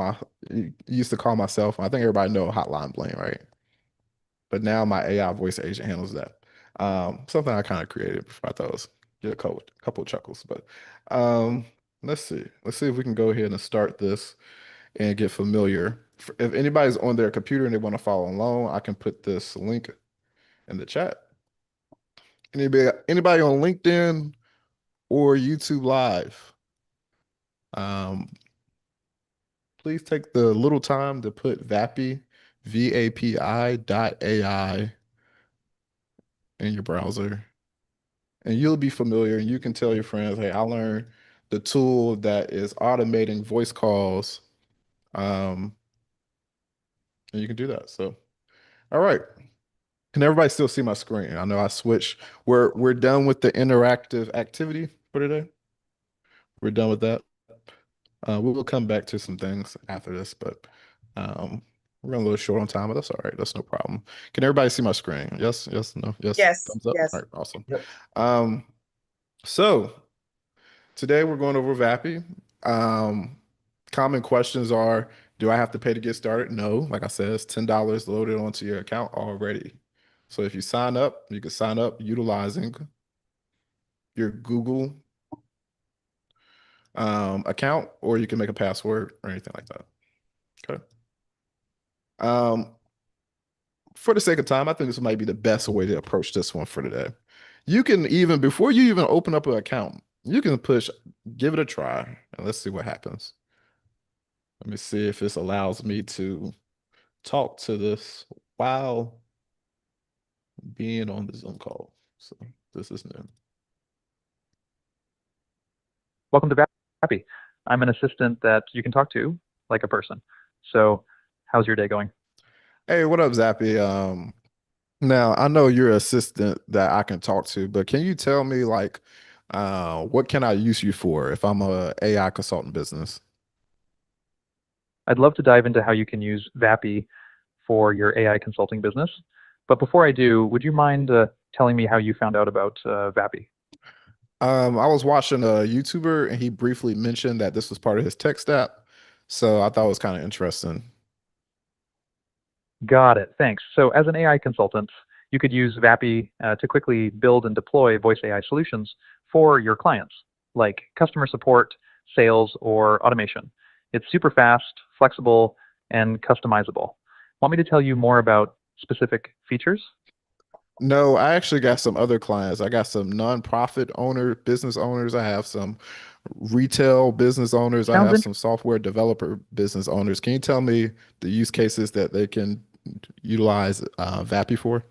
you used to call myself, I think everybody know Hotline Bling, right? But now my AI voice agent handles that. Something I kind of created before I thought it was get a couple of chuckles. But let's see. Let's see if we can go ahead and start this and get familiar. If anybody's on their computer and they want to follow along, I can put this link in the chat. Anybody on LinkedIn or YouTube Live? Please take the little time to put VAPI, VAPI.ai in your browser. And you'll be familiar and you can tell your friends, hey, I learned the tool that is automating voice calls. And you can do that. So, all right. Can everybody still see my screen? I know I switched. We're done with the interactive activity for today. We're done with that. We will come back to some things after this, but we're running a little short on time, but that's all right. That's no problem. Can everybody see my screen? Yes, yes, no, yes. Yes, Thumbs up. yes. All right, awesome. Yep. So today we're going over VAPI. Common questions are, do I have to pay to get started? No, like I said, it's $10 loaded onto your account already. So if you sign up, you can sign up utilizing your Google account, or you can make a password or anything like that. Okay. For the sake of time, I think this might be the best way to approach this one for today. You can even, before you even open up an account, you can give it a try, and let's see what happens. Let me see if this allows me to talk to this while being on the Zoom call. So this is new. Welcome to VAPI. I'm an assistant that you can talk to like a person. So how's your day going? Hey, what up, Zappy? Now I know you're an assistant that I can talk to, but can you tell me like what can I use you for if I'm a AI consultant business? I'd love to dive into how you can use VAPI for your AI consulting business. But before I do, would you mind telling me how you found out about VAPI? I was watching a YouTuber and he briefly mentioned that this was part of his tech stack. So I thought it was kind of interesting. Got it. Thanks. So as an AI consultant, you could use VAPI to quickly build and deploy voice AI solutions for your clients, like customer support, sales, or automation. It's super fast, flexible, and customizable. Want me to tell you more about specific features? No, I actually got some other clients. I got some nonprofit business owners. I have some retail business owners. I Sounds have some software developer business owners. Can you tell me the use cases that they can utilize VAPI for?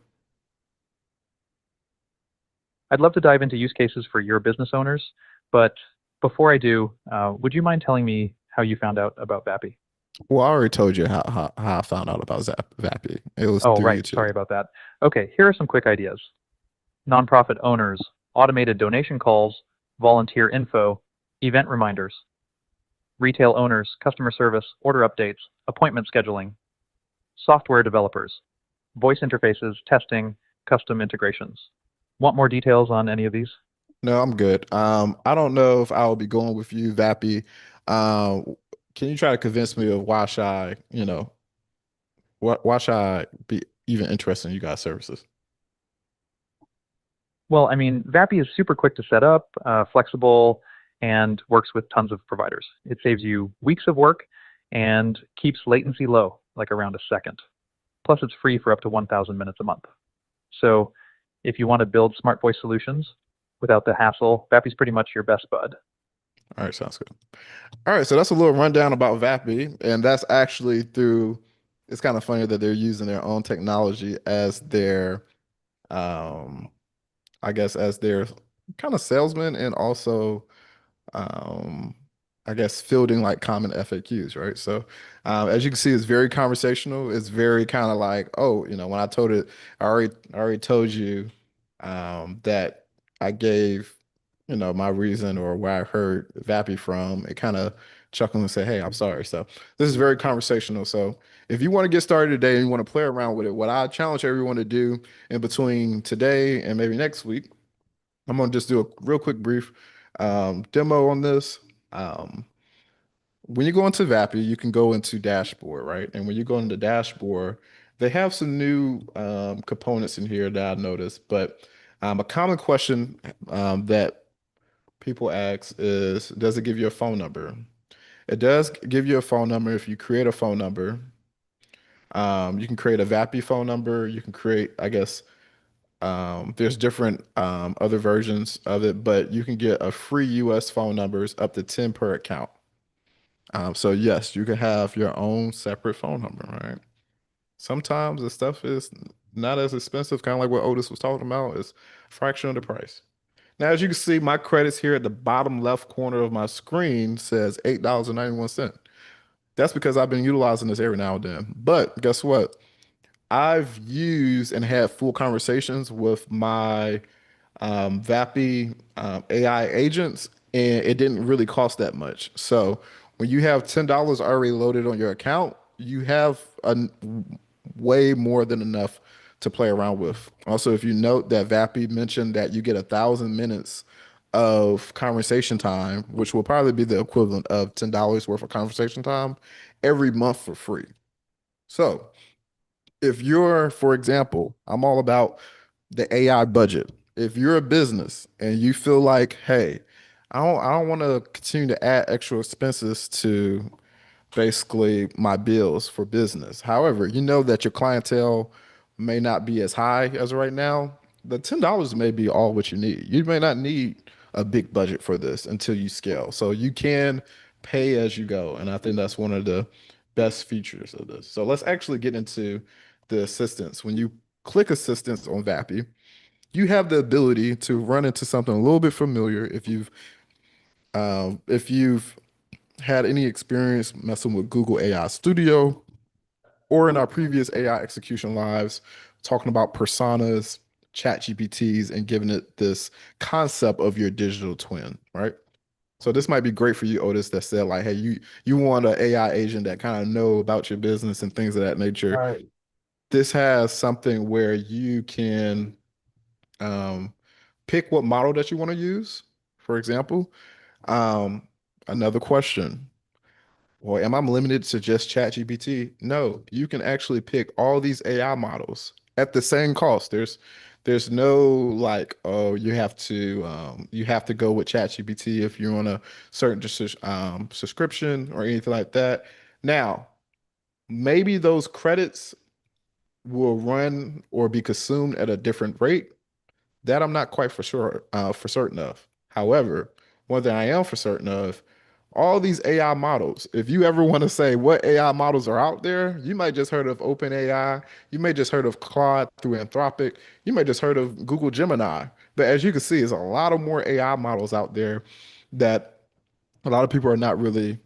I'd love to dive into use cases for your business owners, but before I do, would you mind telling me how you found out about VAPI? Well, I already told you how I found out about VAPI. It was Oh, through right. YouTube. Sorry about that. Okay, here are some quick ideas. Nonprofit owners, automated donation calls, volunteer info, event reminders. Retail owners, customer service, order updates, appointment scheduling. Software developers, voice interfaces, testing, custom integrations. Want more details on any of these? No, I'm good. I don't know if I'll be going with you, Vappy. Can you try to convince me of why should I, why should I be even interested in you guys' services? Well, I mean, VAPI is super quick to set up, flexible, and works with tons of providers. It saves you weeks of work and keeps latency low, like around a second. Plus, it's free for up to 1,000 minutes a month. So if you want to build smart voice solutions without the hassle, VAPI's pretty much your best bud. All right, sounds good. All right, so that's a little rundown about VAPI, and that's actually through, it's kind of funny that they're using their own technology as their, I guess, as their kind of salesman and also, I guess, fielding like common FAQs, right? So, as you can see, it's very conversational. It's very kind of like, oh, when I told it, I already told you that I gave, my reason or where I heard Vappy from. It kind of chuckled and said, hey, I'm sorry. So this is very conversational. So if you want to get started today and you want to play around with it, what I challenge everyone to do in between today and maybe next week, I'm going to just do a real quick brief demo on this. When you go into Vappy, you can go into dashboard, right? And when you go into dashboard, they have some new components in here that I noticed. But a common question that people ask is, does it give you a phone number? It does give you a phone number if you create a phone number. You can create a Vappy phone number. You can create, I guess, there's different other versions of it, but you can get a free US phone numbers up to 10 per account. So yes, you can have your own separate phone number, right? Sometimes the stuff is not as expensive, kind of like what Otis was talking about, it's a fraction of the price. Now, as you can see, my credits here at the bottom left corner of my screen says $8.91. That's because I've been utilizing this every now and then. But guess what? I've used and had full conversations with my VAPI AI agents, and it didn't really cost that much. So when you have $10 already loaded on your account, you have way more than enough to play around with. Also, if you note that VAPI mentioned that you get 1,000 minutes of conversation time, which will probably be the equivalent of $10 worth of conversation time every month for free. So if you're, for example, I'm all about the AI budget. If you're a business and you feel like, hey, I don't want to continue to add extra expenses to basically my bills for business. However, you know that your clientele may not be as high as right now. The $10 may be all what you need. You may not need a big budget for this until you scale. So you can pay as you go. And I think that's one of the best features of this. So let's actually get into the assistance. When you click assistance on VAPI, you have the ability to run into something a little bit familiar if you've had any experience messing with Google AI Studio or in our previous AI execution lives, talking about personas, chat GPTs, and giving it this concept of your digital twin, right? So this might be great for you, Otis, that said like, hey, you want an AI agent that kind of know about your business and things of that nature. Right. This has something where you can pick what model that you want to use, for example. Another question. Well, am I limited to just ChatGPT? No, you can actually pick all these AI models at the same cost. There's no like, oh, you have to go with ChatGPT if you're on a certain subscription or anything like that. Now, maybe those credits will run or be consumed at a different rate. That I'm not quite for certain of. However, one thing I am for certain of, all these AI models, if you ever want to say what AI models are out there, you might just heard of OpenAI, you may just heard of Claude through Anthropic, you may just heard of Google Gemini. But as you can see, there's a lot of more AI models out there that a lot of people are not really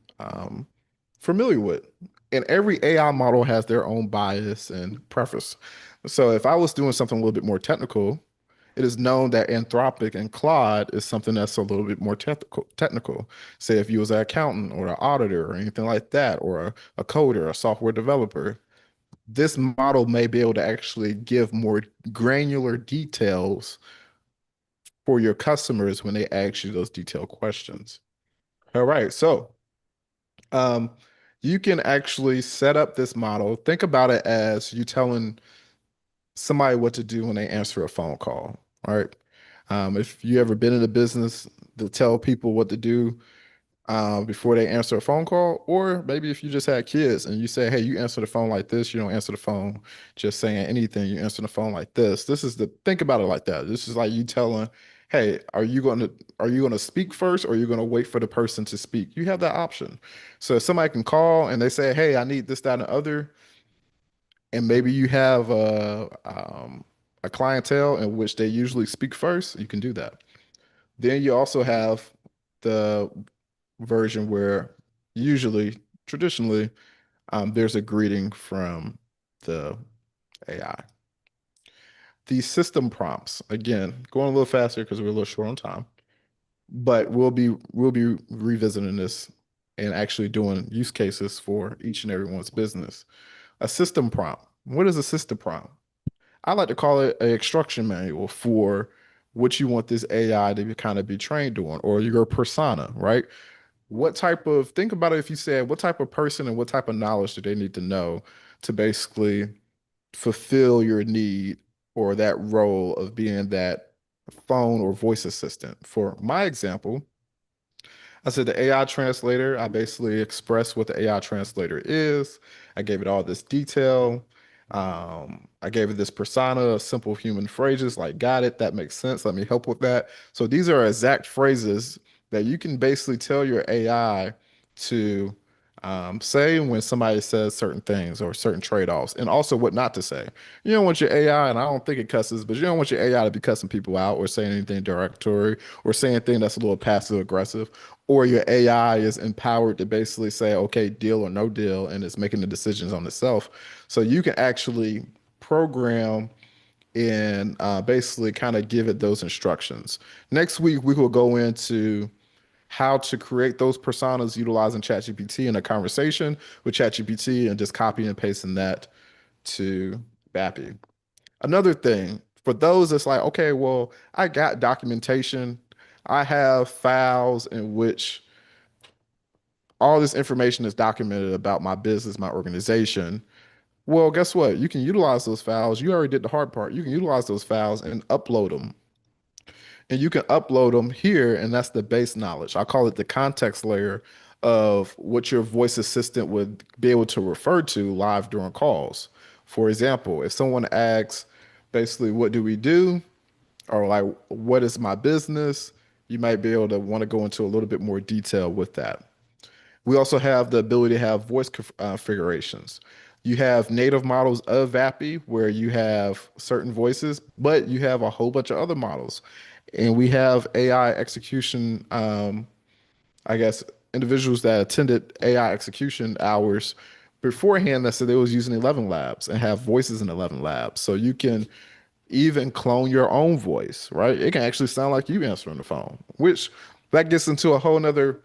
familiar with. And every AI model has their own bias and preference. So if I was doing something a little bit more technical, it is known that Anthropic and Claude is something that's a little bit more technical. Say if you was an accountant or an auditor or anything like that, or a coder, a software developer, this model may be able to actually give more granular details for your customers when they ask you those detailed questions. All right, so you can actually set up this model. Think about it as you telling somebody what to do when they answer a phone call. All right. If you ever been in a business to tell people what to do before they answer a phone call, or maybe if you just had kids and you say, hey, you answer the phone like this, you don't answer the phone just saying anything, you answer the phone like this. Think about it like that. This is like you telling, hey, are you going to speak first, or are you going to wait for the person to speak? You have that option. So if somebody can call and they say, hey, I need this, that, and the other, and maybe you have a clientele in which they usually speak first, you can do that. Then you also have the version where traditionally, there's a greeting from the AI. These system prompts, again, going a little faster because we're a little short on time, but we'll be revisiting this and actually doing use cases for each and everyone's business. A system prompt. What is a system prompt? I like to call it an instruction manual for what you want this AI to kind of be trained on, or your persona, right? Think about it, if you said, what type of person and what type of knowledge do they need to know to basically fulfill your need or that role of being that phone or voice assistant? For my example, I said the AI translator, I basically expressed what the AI translator is. I gave it all this detail. I gave it this persona of simple human phrases like, got it, that makes sense, let me help with that. So these are exact phrases that you can basically tell your AI to Say when somebody says certain things or certain trade-offs, and also what not to say. You don't want your AI, and I don't think it cusses, but you don't want your AI to be cussing people out or saying anything derogatory or saying anything that's a little passive aggressive, or your AI is empowered to basically say, okay, deal or no deal, and it's making the decisions on itself. So you can actually program and basically kind of give it those instructions. Next week, we will go into how to create those personas utilizing ChatGPT in a conversation with ChatGPT and just copy and pasting that to Bappy. Another thing, for those that's like, okay, well, I got documentation. I have files in which all this information is documented about my business, my organization. Well, guess what? You can utilize those files. You already did the hard part. You can utilize those files and upload them. And you can upload them here, and that's the base knowledge. I call it the context layer of what your voice assistant would be able to refer to live during calls. For example, if someone asks, basically, what do we do? Or like, what is my business? You might be able to want to go into a little bit more detail with that. We also have the ability to have voice configurations. You have native models of Vappy where you have certain voices, but you have a whole bunch of other models. And we have AI execution, I guess, individuals that attended AI execution hours beforehand that said they was using 11 Labs and have voices in 11 Labs. So you can even clone your own voice, right? It can actually sound like you answering the phone, which that gets into a whole nother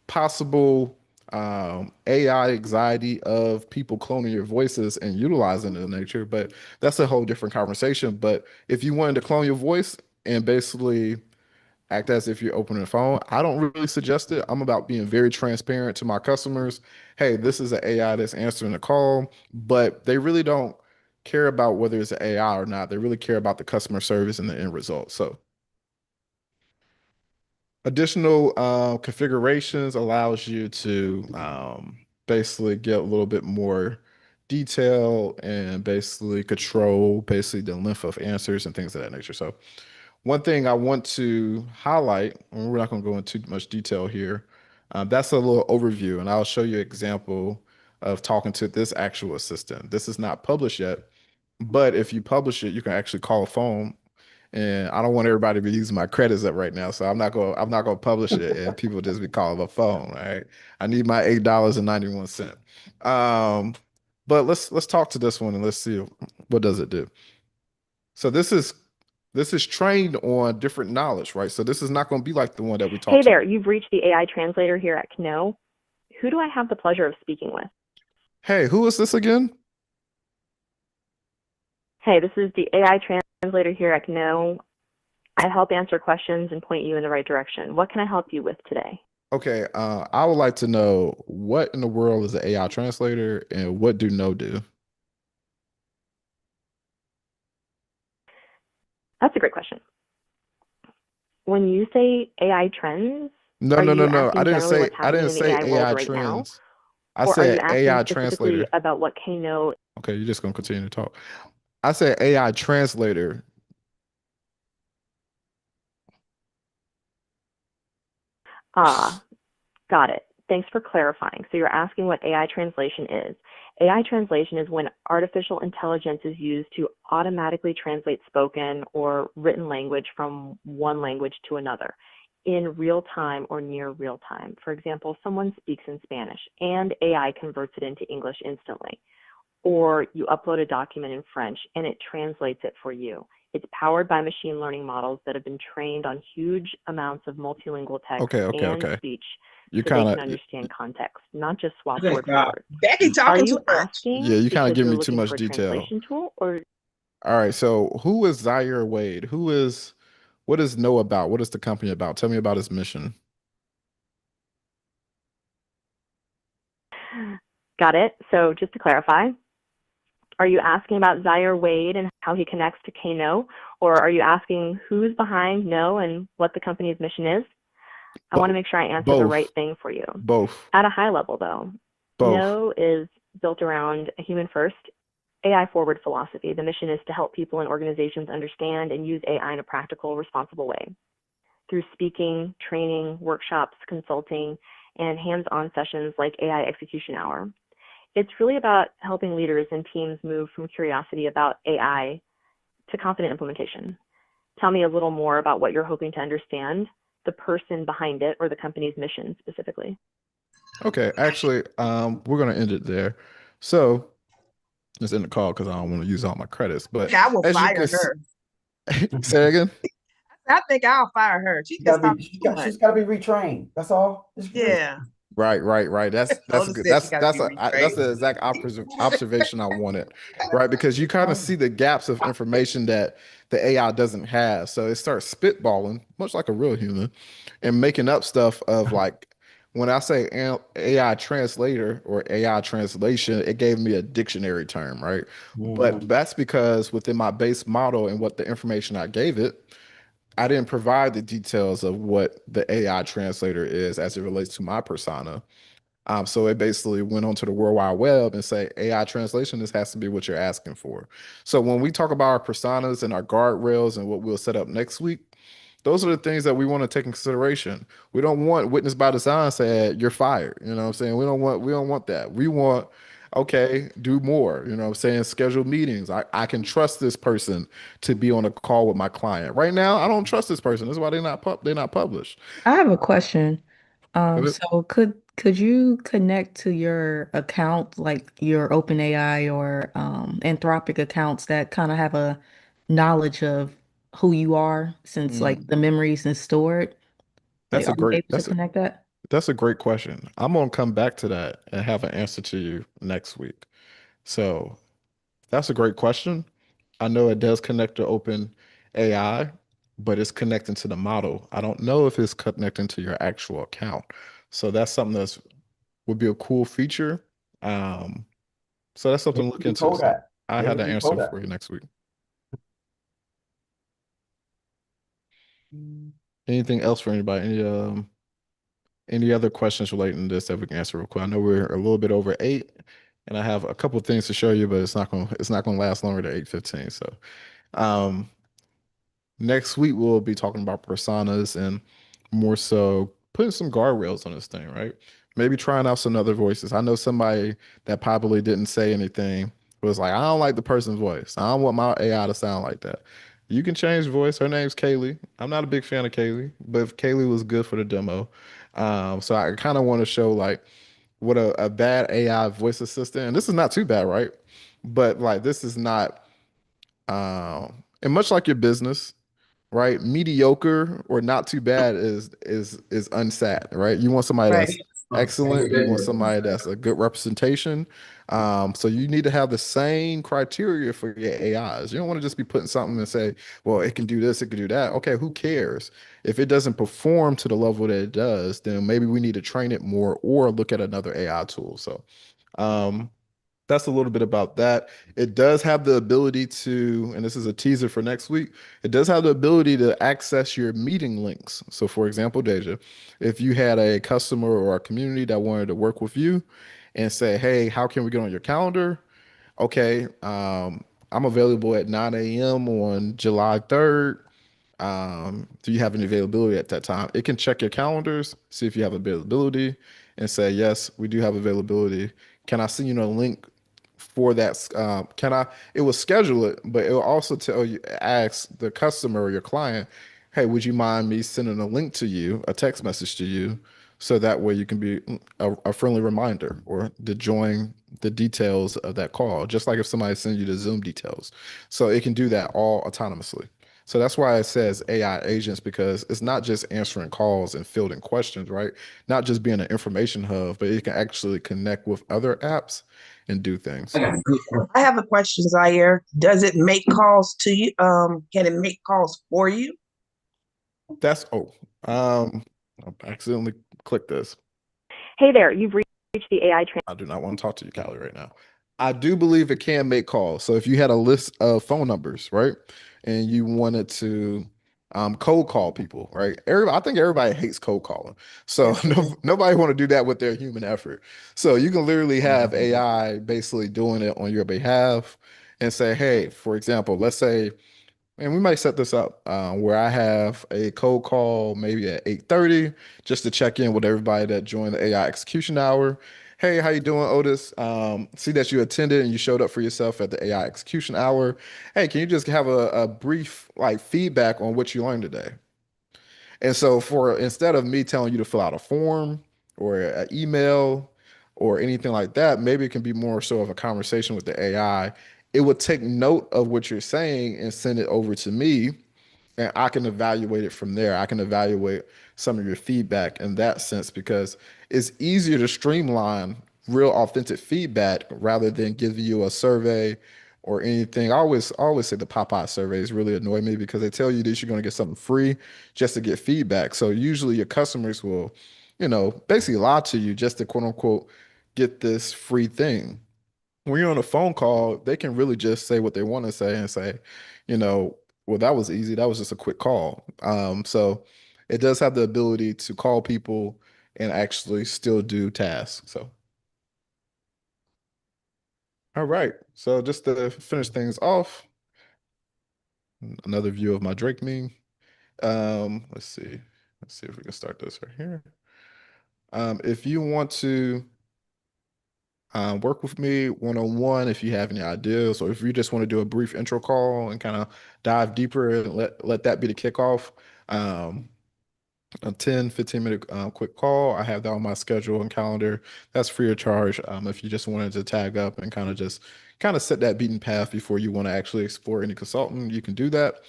possible AI anxiety of people cloning your voices and utilizing it in nature, but that's a whole different conversation. But if you wanted to clone your voice and basically act as if you're opening a phone, I don't really suggest it. I'm about being very transparent to my customers. Hey, this is an AI that's answering the call, but they really don't care about whether it's an AI or not. They really care about the customer service and the end result. So additional configurations allows you to basically get a little bit more detail and basically control basically the length of answers and things of that nature. So one thing I want to highlight, and we're not going to go into too much detail here, that's a little overview, and I'll show you an example of talking to this actual assistant. This is not published yet, but if you publish it, you can actually call a phone. And I don't want everybody to be using my credits up right now, so I'm not gonna publish it, and people just be calling my phone. Right? I need my $8.91. But let's talk to this one and let's see what does it do. So this is trained on different knowledge, right? So this is not going to be like the one that we talked. Hey there, you've reached the AI translator here at Kno. Who do I have the pleasure of speaking with? Hey, who is this again? Hey, this is the AI translator here at Kno. I help answer questions and point you in the right direction. What can I help you with today? Okay, I would like to know what in the world is an AI translator and what do Kno do? That's a great question. When you say AI trends, No. I didn't say AI trends. I said AI translator. About what Kno. Okay, you're just gonna continue to talk. I said AI translator. Got it. Thanks for clarifying. So you're asking what AI translation is. AI translation is when artificial intelligence is used to automatically translate spoken or written language from one language to another in real time or near real time. For example, someone speaks in Spanish and AI converts it into English instantly. Or you upload a document in French and it translates it for you. It's powered by machine learning models that have been trained on huge amounts of multilingual text and speech. You so they can understand context, not just swap word for word. Becky talking too much. Yeah, you kind of give me too much detail. Tool, or... All right, so who is Zaire Wade? What does Kno about? What is the company about? Tell me about its mission. Got it. So just to clarify, are you asking about Zaire Wade and how he connects to Kno, or are you asking who's behind Kno and what the company's mission is? I want to make sure I answer the right thing for you. Both. At a high level, though, Kno is built around a human-first, AI-forward philosophy. The mission is to help people and organizations understand and use AI in a practical, responsible way. Through speaking, training, workshops, consulting, and hands-on sessions like AI Execution Hour. It's really about helping leaders and teams move from curiosity about AI to confident implementation. Tell me a little more about what you're hoping to understand, the person behind it, or the company's mission specifically. Okay, actually, we're gonna end it there. So let's end the call because I don't want to use all my credits. But I will as you fire can her. say again. I think I'll fire her. She can stop too much. She's gotta be retrained. That's all. Just Yeah. Right. That's Oda good. said she gotta That's be that's the retrained. exact observation I wanted, right? Because you kind of see the gaps of information that the AI doesn't have, so it starts spitballing, much like a real human, and making up stuff of like when I say AI translator or AI translation, it gave me a dictionary term, right? But that's because within my base model and what the information I gave it, I didn't provide the details of what the AI translator is as it relates to my persona. So it basically went onto the World Wide Web and say AI translation, this has to be what you're asking for. So when we talk about our personas and our guardrails and what we'll set up next week, those are the things that we want to take in consideration. We don't want witness by design say you're fired. You know what I'm saying? We don't want that. We want, okay, do more. You know what I'm saying? Schedule meetings. I can trust this person to be on a call with my client. Right now, I don't trust this person. That's why they're not published. I have a question. Go ahead. So could you connect to your account, like your OpenAI or Anthropic accounts that kind of have a knowledge of who you are, since like the memories is stored? Like, That's a are you great able to connect that? that's a great question. I'm gonna come back to that and have an answer to you next week. So that's a great question. I know it does connect to Open AI, but it's connecting to the model. I don't know if it's connecting to your actual account. So that's something that's would be a cool feature. So that's something to look into. So I had the answer for you next week. Anything else for anybody? Any other questions relating to this that we can answer real quick? I know we're a little bit over 8, and I have a couple of things to show you, but it's not gonna last longer than 8:15. So next week we'll be talking about personas and more so putting some guardrails on this thing, right? Maybe trying out some other voices. I know somebody that probably didn't say anything was like, I don't like the person's voice. I don't want my AI to sound like that. You can change voice. Her name's Kaylee. I'm not a big fan of Kaylee, but if Kaylee was good for the demo. So I kind of want to show like what a bad AI voice assistant, and this is not too bad, right? But like this is not, and much like your business, right? Mediocre or not too bad is unsat, right? You want somebody that's excellent. You want somebody that's a good representation. So you need to have the same criteria for your AIs. You don't want to just be putting something and say, well, it can do this, it can do that. Okay, who cares? If it doesn't perform to the level that it does, then maybe we need to train it more or look at another AI tool. So that's a little bit about that. It does have the ability to, and this is a teaser for next week, it does have the ability to access your meeting links. So for example, Deja, if you had a customer or a community that wanted to work with you and say, hey, how can we get on your calendar? Okay, I'm available at 9 a.m. on July 3rd. Do you have any availability at that time? It can check your calendars, see if you have availability, and say, yes, we do have availability. Can I send you a link for that? It will schedule it, but it will also tell you, ask the customer or your client, hey, would you mind me sending a link to you, a text message to you, so that way you can be a friendly reminder or to join the details of that call, just like if somebody sends you the Zoom details. So it can do that all autonomously. So that's why it says AI agents, because it's not just answering calls and fielding questions, right? Not just being an information hub, but it can actually connect with other apps and do things. I have a question, Zaire. Does it make calls to you? Can it make calls for you? I accidentally clicked this. Hey there, you've reached the AI I do not want to talk to you, Callie, right now. I do believe it can make calls. So if you had a list of phone numbers, right, and you wanted to cold call people, right? I think everybody hates cold calling. So nobody want to do that with their human effort. So you can literally have AI basically doing it on your behalf and say, hey, for example, let's say and we might set this up where I have a cold call maybe at 8:30 just to check in with everybody that joined the AI execution hour. Hey, how you doing, Otis? See that you attended and you showed up for yourself at the AI execution hour. Hey, can you just have a brief like feedback on what you learned today? And so for instead of me telling you to fill out a form or an email or anything like that, maybe it can be more so of a conversation with the AI. It would take note of what you're saying and send it over to me, and I can evaluate it from there. I can evaluate some of your feedback in that sense because it's easier to streamline real authentic feedback rather than giving you a survey or anything. I always say the Popeye surveys really annoy me because they tell you that you're going to get something free just to get feedback. So usually your customers will, basically lie to you just to quote unquote get this free thing. When you're on a phone call, they can really just say what they want to say and say, well, that was easy. That was just a quick call. So it does have the ability to call people and actually still do tasks. So, all right. So just to finish things off, another view of my Drake meme. Let's see. Let's see if we can start this right here. If you want to work with me one-on-one, if you have any ideas, or if you just want to do a brief intro call and kind of dive deeper and let that be the kickoff. A 10-15 minute quick call. I have that on my schedule and calendar. That's free of charge. If you just wanted to tag up and kind of set that beaten path before you want to actually explore any consultant, you can do that.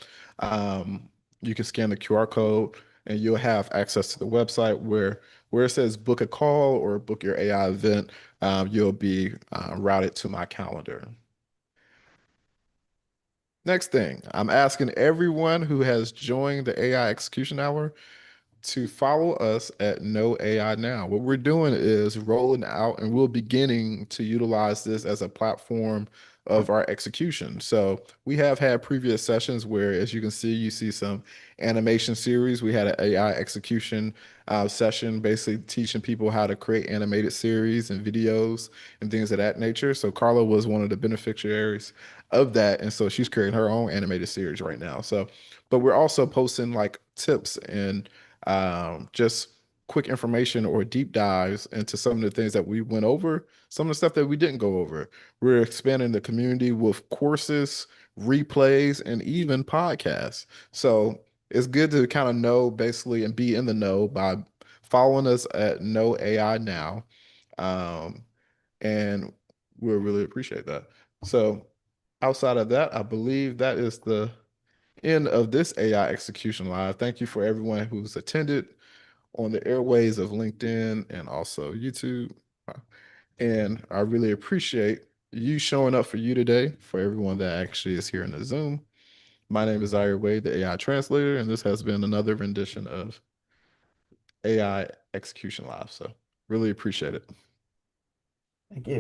You can scan the QR code and you'll have access to the website where it says book a call or book your AI event. You'll be routed to my calendar. Next thing, I'm asking everyone who has joined the AI Execution Hour to follow us at No AI Now. What we're doing is rolling out, and we're beginning to utilize this as a platform of our execution. So we have had previous sessions where, as you can see, you see some animation series. We had an AI execution session, basically teaching people how to create animated series and videos and things of that nature. So Carla was one of the beneficiaries of that. And so she's creating her own animated series right now. So, but we're also posting like tips and just quick information or deep dives into some of the things that we went over, some of the stuff that we didn't go over. We're expanding the community with courses, replays, and even podcasts. So it's good to kind of know basically and be in the know by following us at No AI Now. And we'll really appreciate that. So outside of that, I believe that is the end of this AI Execution Live. Thank you for everyone who's attended on the airways of LinkedIn and also YouTube. And I really appreciate you showing up for you today, for everyone that actually is here in the Zoom. My name is Zaire Wade, the AI translator, and this has been another rendition of AI Execution Live. So really appreciate it. Thank you.